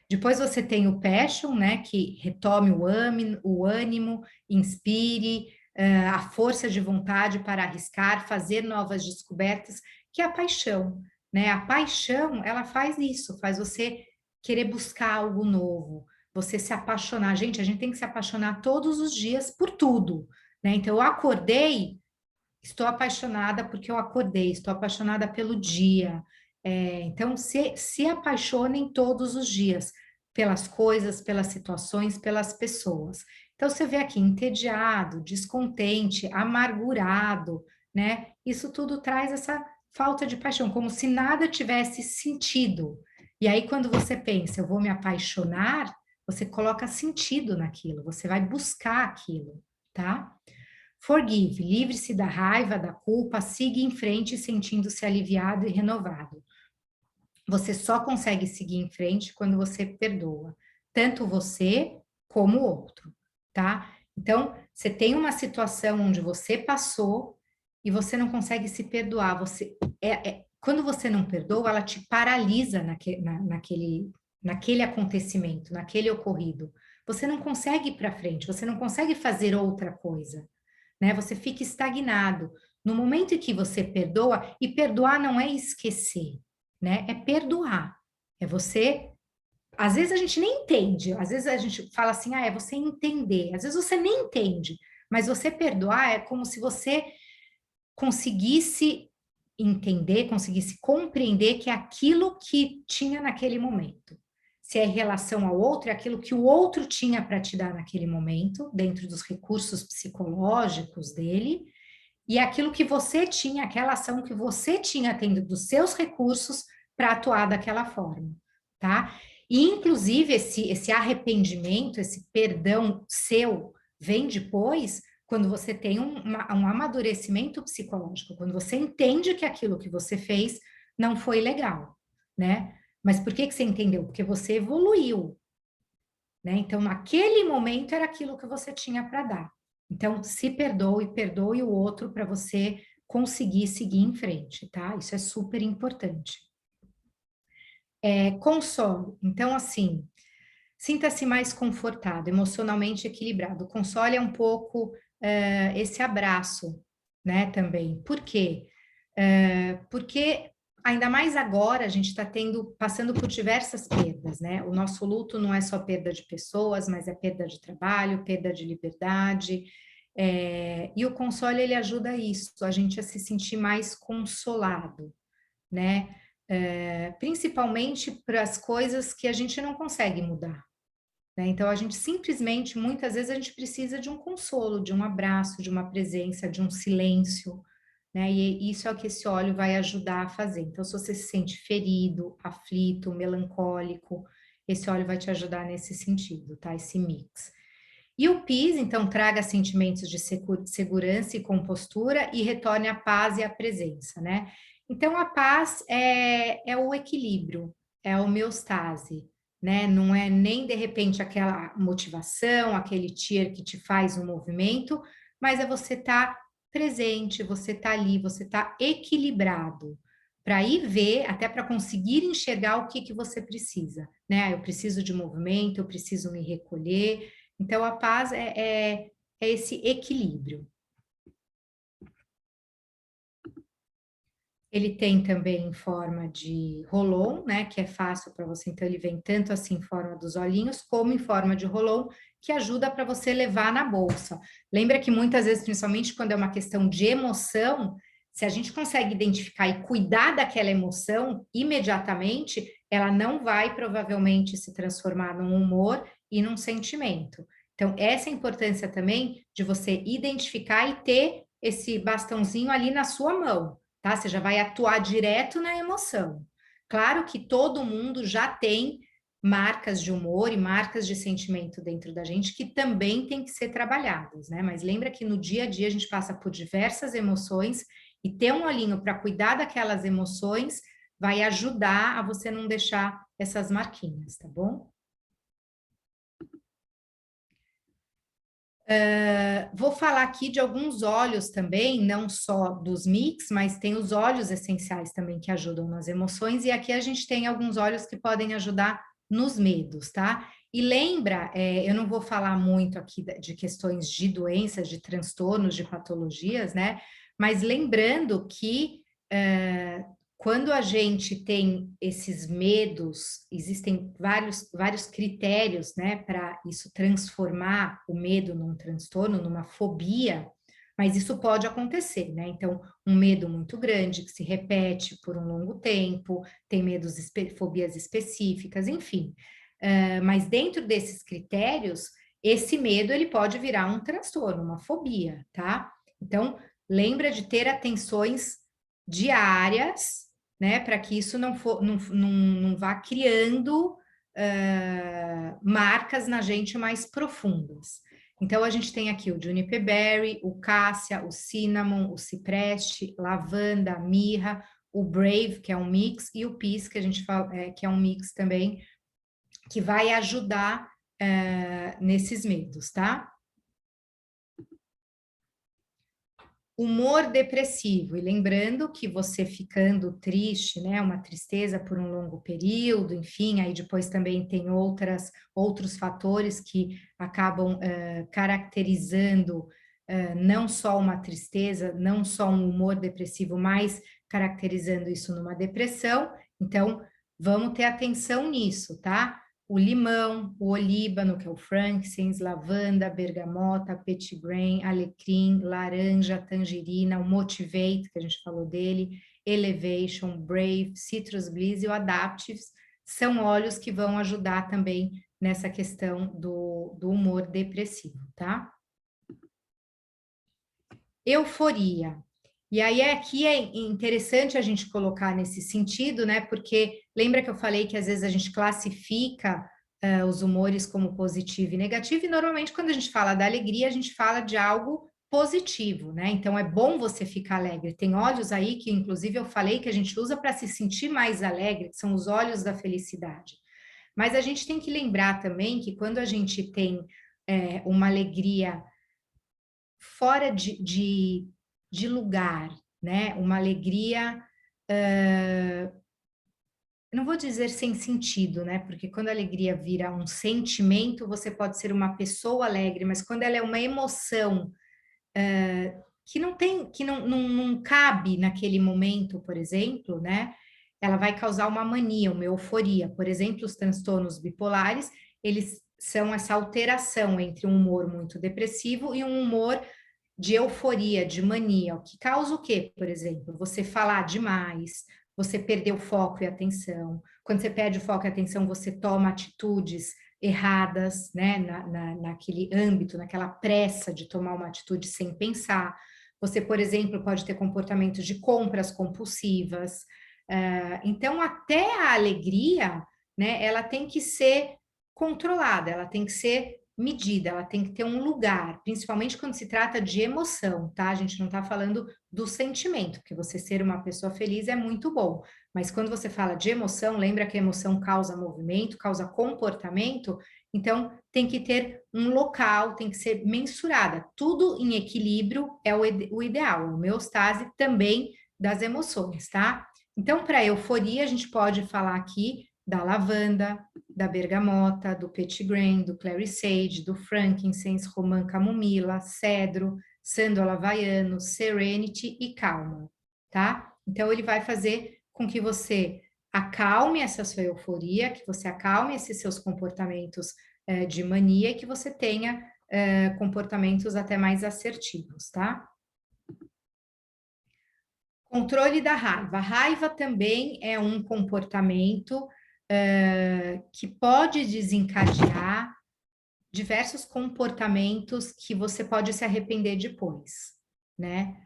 Depois você tem o passion, né, que retome o ânimo, inspire, a força de vontade para arriscar, fazer novas descobertas, que é a paixão, né? A paixão, ela faz isso, faz você querer buscar algo novo, você se apaixonar. Gente, a gente tem que se apaixonar todos os dias por tudo, né? Então, eu acordei, estou apaixonada porque eu acordei, estou apaixonada pelo dia. Então, se apaixonem todos os dias pelas coisas, pelas situações, pelas pessoas. Então, você vê aqui entediado, descontente, amargurado, né? Isso tudo traz essa falta de paixão, como se nada tivesse sentido. E aí, quando você pensa, eu vou me apaixonar, você coloca sentido naquilo, você vai buscar aquilo, tá? Forgive, livre-se da raiva, da culpa, siga em frente sentindo-se aliviado e renovado. Você só consegue seguir em frente quando você perdoa, tanto você como o outro, tá? Então, você tem uma situação onde você passou e você não consegue se perdoar. Quando você não perdoa, ela te paralisa naquele acontecimento, naquele ocorrido. Você não consegue ir para frente, você não consegue fazer outra coisa, né? Você fica estagnado. No momento em que você perdoa, e perdoar não é esquecer, né? É perdoar. É você. Às vezes a gente nem entende, às vezes a gente fala assim, é você entender. Às vezes você nem entende, mas você perdoar é como se você conseguisse entender, conseguisse compreender que é aquilo que tinha naquele momento. Se é em relação ao outro, é aquilo que o outro tinha para te dar naquele momento, dentro dos recursos psicológicos dele, e aquilo que você tinha, aquela ação que você tinha tendo dos seus recursos para atuar daquela forma, tá? E, inclusive, esse arrependimento, esse perdão seu, vem depois quando você tem um amadurecimento psicológico, quando você entende que aquilo que você fez não foi legal, né? Mas por que que você entendeu? Porque você evoluiu, né? Então, naquele momento era aquilo que você tinha para dar. Então, se perdoe, perdoe o outro para você conseguir seguir em frente, tá? Isso é super importante. Console. Então, assim, sinta-se mais confortado, emocionalmente equilibrado. O console é um pouco esse abraço, né? Também. Por quê? Porque ainda mais agora a gente está passando por diversas perdas, né? O nosso luto não é só perda de pessoas, mas é perda de trabalho, perda de liberdade. E o console ele ajuda isso, a gente a se sentir mais consolado, né? Principalmente para as coisas que a gente não consegue mudar, né? Então a gente simplesmente, muitas vezes, a gente precisa de um consolo, de um abraço, de uma presença, de um silêncio, né? E isso é o que esse óleo vai ajudar a fazer. Então, se você se sente ferido, aflito, melancólico, esse óleo vai te ajudar nesse sentido, tá? Esse mix. E o PIS, então, traga sentimentos de segurança e compostura e retorne a paz e a presença, né? Então, a paz é o equilíbrio, é a homeostase, né? Não é nem, de repente, aquela motivação, aquele tier que te faz um movimento, mas é você estar presente, você estar ali, você estar equilibrado, para ir ver, até para conseguir enxergar o que que você precisa, né? Eu preciso de movimento, eu preciso me recolher, então, a paz é esse equilíbrio. Ele tem também em forma de rolon, né, que é fácil para você, então ele vem tanto assim em forma dos olhinhos, como em forma de rolon, que ajuda para você levar na bolsa. Lembra que muitas vezes, principalmente quando é uma questão de emoção, se a gente consegue identificar e cuidar daquela emoção imediatamente, ela não vai provavelmente se transformar num humor e num sentimento. Então, essa é a importância também de você identificar e ter esse bastãozinho ali na sua mão, tá? Você já vai atuar direto na emoção. Claro que todo mundo já tem marcas de humor e marcas de sentimento dentro da gente que também tem que ser trabalhadas, né? Mas lembra que no dia a dia a gente passa por diversas emoções e ter um olhinho para cuidar daquelas emoções vai ajudar a você não deixar essas marquinhas, tá bom? Vou falar aqui de alguns óleos também, não só dos mix, mas tem os óleos essenciais também que ajudam nas emoções, e aqui a gente tem alguns óleos que podem ajudar nos medos, tá? E lembra, eu não vou falar muito aqui de questões de doenças, de transtornos, de patologias, né? Mas lembrando que quando a gente tem esses medos, existem vários critérios, né, para isso transformar o medo num transtorno, numa fobia, mas isso pode acontecer, né? Então, um medo muito grande que se repete por um longo tempo, tem fobias específicas, enfim. Mas dentro desses critérios, esse medo ele pode virar um transtorno, uma fobia, tá? Então, lembra de ter atenções diárias, né, para que isso não vá criando marcas na gente mais profundas. Então, a gente tem aqui o Juniper Berry, o Cássia, o Cinnamon, o Cipreste, Lavanda, a Mirra, o Brave, que é um mix, e o Peace, que a gente fala, que é um mix também, que vai ajudar nesses medos, tá? Humor depressivo, e lembrando que você ficando triste, né, uma tristeza por um longo período, enfim, aí depois também tem outros fatores que acabam caracterizando não só uma tristeza, não só um humor depressivo, mas caracterizando isso numa depressão, então vamos ter atenção nisso, tá? O limão, o olíbano, que é o frankincense, lavanda, bergamota, petitgrain, alecrim, laranja, tangerina, o motivate, que a gente falou dele, elevation, brave, citrus bliss e o adaptives, são óleos que vão ajudar também nessa questão do humor depressivo, tá? Euforia. E aí aqui é interessante a gente colocar nesse sentido, né? Porque lembra que eu falei que às vezes a gente classifica os humores como positivo e negativo, e normalmente quando a gente fala da alegria, a gente fala de algo positivo, né? Então é bom você ficar alegre. Tem óleos aí que, inclusive, eu falei que a gente usa para se sentir mais alegre, que são os óleos da felicidade. Mas a gente tem que lembrar também que quando a gente tem uma alegria fora de lugar, né? Uma alegria, não vou dizer sem sentido, né? Porque quando a alegria vira um sentimento, você pode ser uma pessoa alegre, mas quando ela é uma emoção que não tem, que não cabe naquele momento, por exemplo, né? Ela vai causar uma mania, uma euforia. Por exemplo, os transtornos bipolares, eles são essa alteração entre um humor muito depressivo e um humor de euforia, de mania, o que causa o quê, por exemplo? Você falar demais, você perder o foco e a atenção. Quando você perde o foco e a atenção, você toma atitudes erradas, né, naquele âmbito, naquela pressa de tomar uma atitude sem pensar. Você, por exemplo, pode ter comportamentos de compras compulsivas. Então, até a alegria, né, ela tem que ser controlada, ela tem que ser medida, ela tem que ter um lugar, principalmente quando se trata de emoção, tá? A gente não está falando do sentimento, porque você ser uma pessoa feliz é muito bom, mas quando você fala de emoção, lembra que a emoção causa movimento, causa comportamento, então tem que ter um local, tem que ser mensurada. Tudo em equilíbrio é o ideal, a homeostase também das emoções, tá? Então, para euforia, a gente pode falar aqui da lavanda, da bergamota, do petitgrain, do clary sage, do frankincense, romã camomila, cedro, sândalo havaiano, serenity e calma, tá? Então, ele vai fazer com que você acalme essa sua euforia, que você acalme esses seus comportamentos de mania e que você tenha comportamentos até mais assertivos, tá? Controle da raiva. A raiva também é um comportamento que pode desencadear diversos comportamentos que você pode se arrepender depois, né?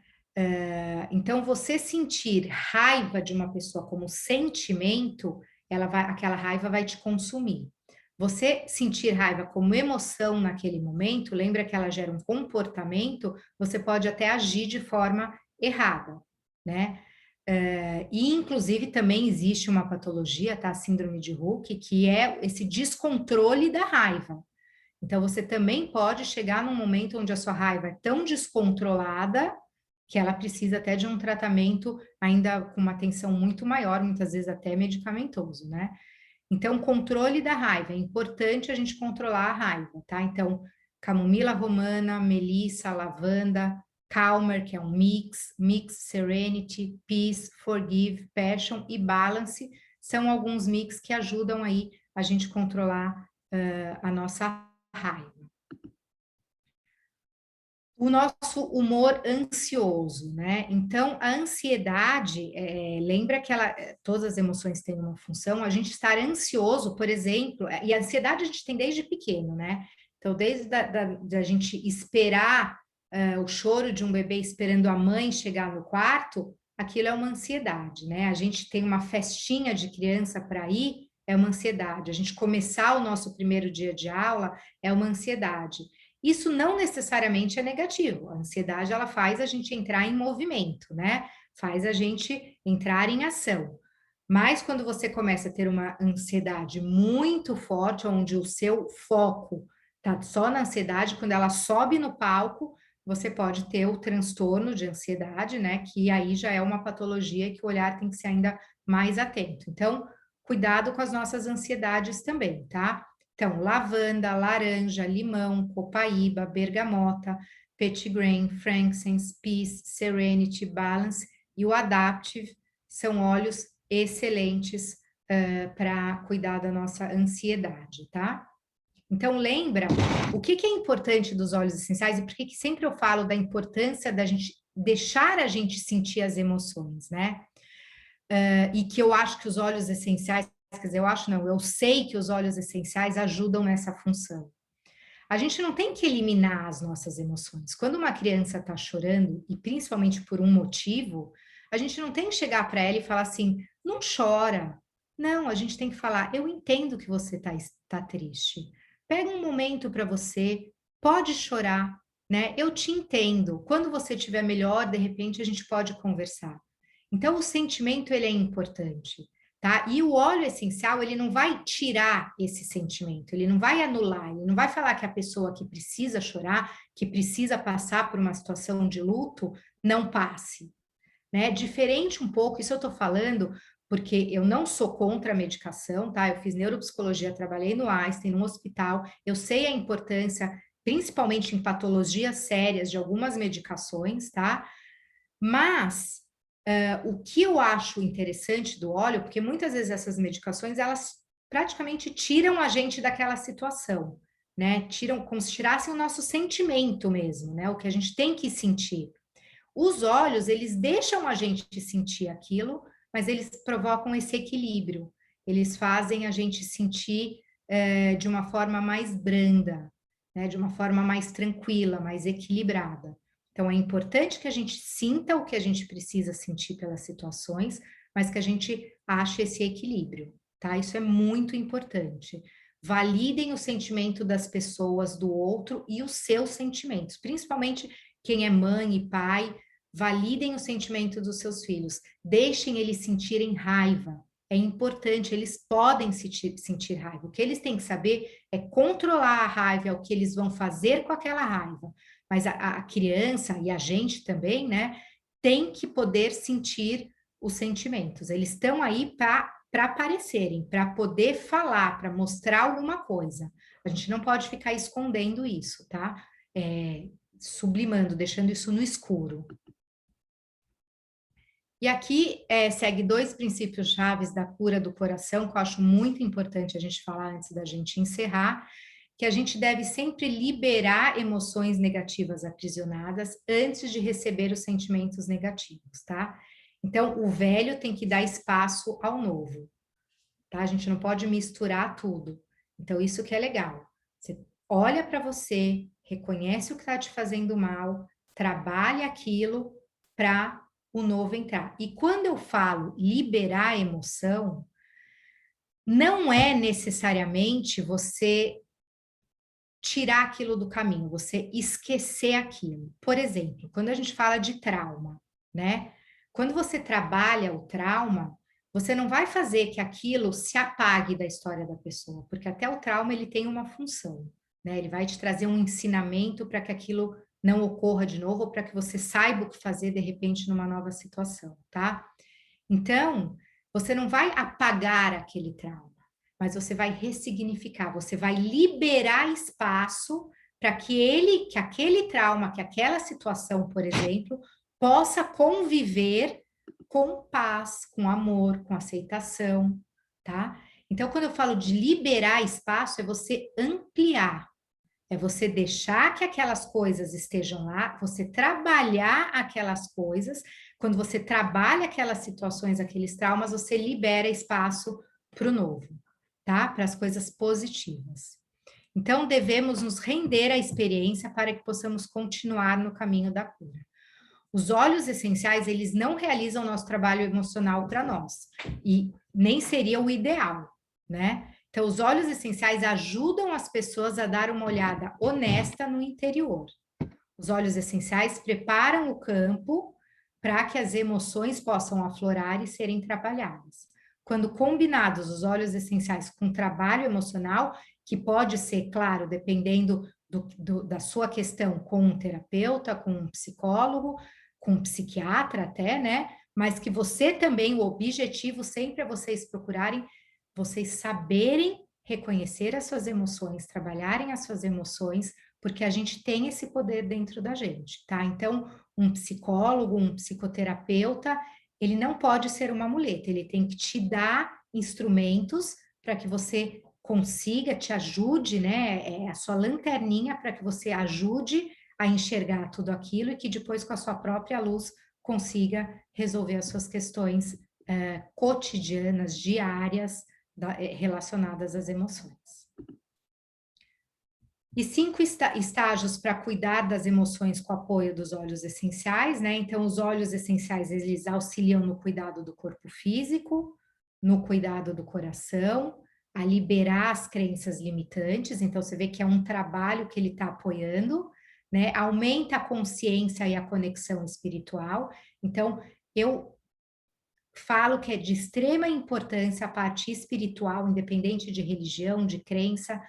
Então, você sentir raiva de uma pessoa como sentimento, aquela raiva vai te consumir. Você sentir raiva como emoção naquele momento, lembra que ela gera um comportamento, você pode até agir de forma errada, né? E, inclusive, também existe uma patologia, tá? A síndrome de Hulk, que é esse descontrole da raiva. Então, você também pode chegar num momento onde a sua raiva é tão descontrolada que ela precisa até de um tratamento ainda com uma atenção muito maior, muitas vezes até medicamentoso, né? Então, controle da raiva, é importante a gente controlar a raiva, tá? Então, camomila romana, melissa, lavanda, calmer, que é um mix serenity, peace, forgive, passion e balance, são alguns mix que ajudam aí a gente controlar a nossa raiva. O nosso humor ansioso, né? Então, a ansiedade, lembra que todas as emoções têm uma função, a gente estar ansioso, por exemplo, e a ansiedade a gente tem desde pequeno, né? Então, desde da gente esperar o choro de um bebê esperando a mãe chegar no quarto, aquilo é uma ansiedade, né? A gente tem uma festinha de criança para ir, é uma ansiedade. A gente começar o nosso primeiro dia de aula é uma ansiedade. Isso não necessariamente é negativo. A ansiedade, ela faz a gente entrar em movimento, né? Faz a gente entrar em ação. Mas quando você começa a ter uma ansiedade muito forte, onde o seu foco está só na ansiedade, quando ela sobe no palco, você pode ter o transtorno de ansiedade, né? Que aí já é uma patologia que o olhar tem que ser ainda mais atento. Então, cuidado com as nossas ansiedades também, tá? Então, lavanda, laranja, limão, copaíba, bergamota, petitgrain, frankincense, peace, serenity, balance e o adaptive são óleos excelentes para cuidar da nossa ansiedade, tá? Então, lembra o que é importante dos óleos essenciais e por que sempre eu falo da importância da gente deixar a gente sentir as emoções, né? E que eu acho que os óleos essenciais, quer dizer, eu acho não, eu sei que os óleos essenciais ajudam nessa função. A gente não tem que eliminar as nossas emoções. Quando uma criança está chorando, e principalmente por um motivo, a gente não tem que chegar para ela e falar assim, não chora. Não, a gente tem que falar, eu entendo que você tá triste. Pega um momento para você, pode chorar, né? Eu te entendo. Quando você estiver melhor, de repente a gente pode conversar. Então, o sentimento, ele é importante, tá? E o óleo essencial, ele não vai tirar esse sentimento, ele não vai anular, ele não vai falar que a pessoa que precisa chorar, que precisa passar por uma situação de luto, não passe, né? Diferente um pouco, isso eu tô falando porque eu não sou contra a medicação, tá? Eu fiz neuropsicologia, trabalhei no Einstein, no hospital, eu sei a importância, principalmente em patologias sérias, de algumas medicações, tá? Mas o que eu acho interessante do óleo, porque muitas vezes essas medicações, elas praticamente tiram a gente daquela situação, né? Tiram como se tirassem o nosso sentimento mesmo, né? O que a gente tem que sentir. Os óleos, eles deixam a gente sentir aquilo, mas eles provocam esse equilíbrio. Eles fazem a gente sentir de uma forma mais branda, né? De uma forma mais tranquila, mais equilibrada. Então, é importante que a gente sinta o que a gente precisa sentir pelas situações, mas que a gente ache esse equilíbrio, tá? Isso é muito importante. Validem o sentimento das pessoas, do outro e os seus sentimentos, principalmente quem é mãe e pai, validem o sentimento dos seus filhos, deixem eles sentirem raiva. É importante, eles podem sentir raiva. O que eles têm que saber é controlar a raiva, é o que eles vão fazer com aquela raiva. Mas a criança e a gente também, né, tem que poder sentir os sentimentos. Eles estão aí para aparecerem, para poder falar, para mostrar alguma coisa. A gente não pode ficar escondendo isso, tá? Sublimando, deixando isso no escuro. E aqui segue dois princípios chaves da cura do coração, que eu acho muito importante a gente falar antes da gente encerrar, que a gente deve sempre liberar emoções negativas aprisionadas antes de receber os sentimentos negativos, tá? Então, o velho tem que dar espaço ao novo, tá? A gente não pode misturar tudo. Então, isso que é legal. Você olha para você, reconhece o que está te fazendo mal, trabalha aquilo para o novo entrar. E quando eu falo liberar a emoção, não é necessariamente você tirar aquilo do caminho, você esquecer aquilo. Por exemplo, quando a gente fala de trauma, né? Quando você trabalha o trauma, você não vai fazer que aquilo se apague da história da pessoa, porque até o trauma ele tem uma função, né? Ele vai te trazer um ensinamento para que aquilo não ocorra de novo, ou para que você saiba o que fazer de repente numa nova situação, tá? Então, você não vai apagar aquele trauma, mas você vai ressignificar, você vai liberar espaço para que aquele trauma, que aquela situação, por exemplo, possa conviver com paz, com amor, com aceitação, tá? Então, quando eu falo de liberar espaço, é você ampliar, é você deixar que aquelas coisas estejam lá, você trabalhar aquelas coisas. Quando você trabalha aquelas situações, aqueles traumas, você libera espaço para o novo, tá? Para as coisas positivas. Então, devemos nos render à experiência para que possamos continuar no caminho da cura. Os óleos essenciais, eles não realizam nosso trabalho emocional para nós, e nem seria o ideal, né? Então, os óleos essenciais ajudam as pessoas a dar uma olhada honesta no interior. Os óleos essenciais preparam o campo para que as emoções possam aflorar e serem trabalhadas. Quando combinados os óleos essenciais com trabalho emocional, que pode ser, claro, dependendo da sua questão com um terapeuta, com um psicólogo, com um psiquiatra até, né? Mas que você também, o objetivo sempre é vocês procurarem, vocês saberem reconhecer as suas emoções, trabalharem as suas emoções, porque a gente tem esse poder dentro da gente, tá? Então, um psicólogo, um psicoterapeuta, ele não pode ser uma muleta, ele tem que te dar instrumentos para que você consiga, te ajude, né? É a sua lanterninha para que você ajude a enxergar tudo aquilo e que depois, com a sua própria luz, consiga resolver as suas questões cotidianas, diárias, relacionadas às emoções. E 5 estágios para cuidar das emoções com apoio dos óleos essenciais, né? Então, os óleos essenciais, eles auxiliam no cuidado do corpo físico, no cuidado do coração, a liberar as crenças limitantes. Então, você vê que é um trabalho que ele está apoiando, né? Aumenta a consciência e a conexão espiritual. Então, eu falo que é de extrema importância a parte espiritual, independente de religião, de crença,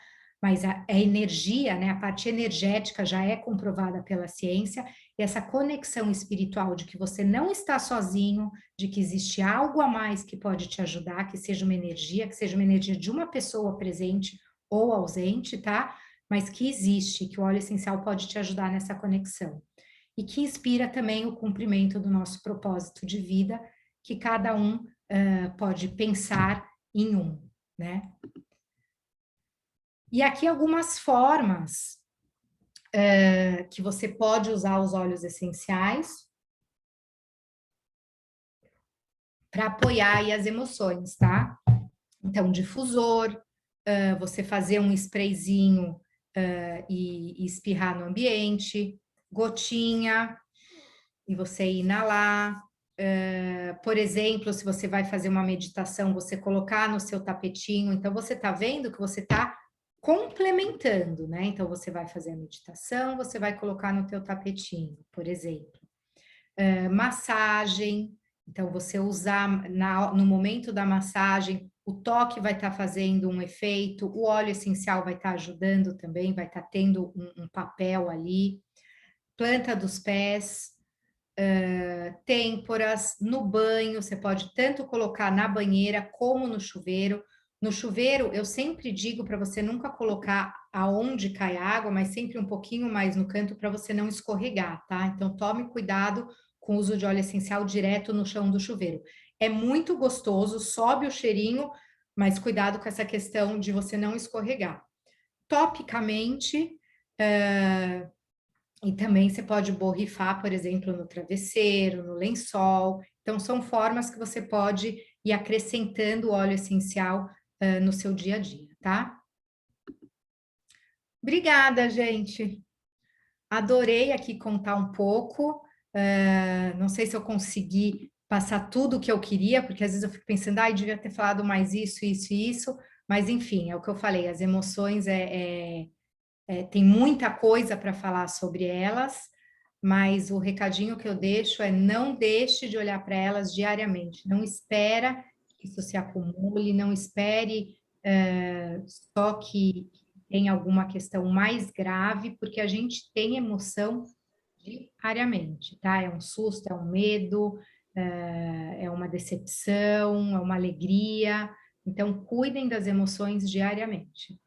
mas a energia, né, a parte energética já é comprovada pela ciência, e essa conexão espiritual de que você não está sozinho, de que existe algo a mais que pode te ajudar, que seja uma energia de uma pessoa presente ou ausente, tá? Mas que existe, que o óleo essencial pode te ajudar nessa conexão. E que inspira também o cumprimento do nosso propósito de vida, que cada um pode pensar em um, né? E aqui algumas formas que você pode usar os óleos essenciais para apoiar aí as emoções, tá? Então, difusor, você fazer um sprayzinho e espirrar no ambiente, gotinha, e você inalar. Por exemplo, se você vai fazer uma meditação, você colocar no seu tapetinho, então você está vendo que você está complementando, né? Então você vai fazer a meditação, você vai colocar no teu tapetinho, por exemplo. Massagem, então você usar no momento da massagem, o toque vai estar fazendo um efeito, o óleo essencial vai estar ajudando também, vai estar tendo um papel ali. Planta dos pés, têmporas, no banho, você pode tanto colocar na banheira como no chuveiro. No chuveiro, eu sempre digo para você nunca colocar aonde cai água, mas sempre um pouquinho mais no canto para você não escorregar, tá? Então, tome cuidado com o uso de óleo essencial direto no chão do chuveiro. É muito gostoso, sobe o cheirinho, mas cuidado com essa questão de você não escorregar. Topicamente, e também você pode borrifar, por exemplo, no travesseiro, no lençol. Então, são formas que você pode ir acrescentando o óleo essencial no seu dia a dia, tá? Obrigada, gente. Adorei aqui contar um pouco. Não sei se eu consegui passar tudo o que eu queria, porque às vezes eu fico pensando, ai, devia ter falado mais isso, isso e isso. Mas, enfim, é o que eu falei, as emoções tem muita coisa para falar sobre elas, mas o recadinho que eu deixo é não deixe de olhar para elas diariamente, não espera que isso se acumule, não espere só que tenha alguma questão mais grave, porque a gente tem emoção diariamente, tá? É um susto, é um medo, é uma decepção, é uma alegria, Então, cuidem das emoções diariamente.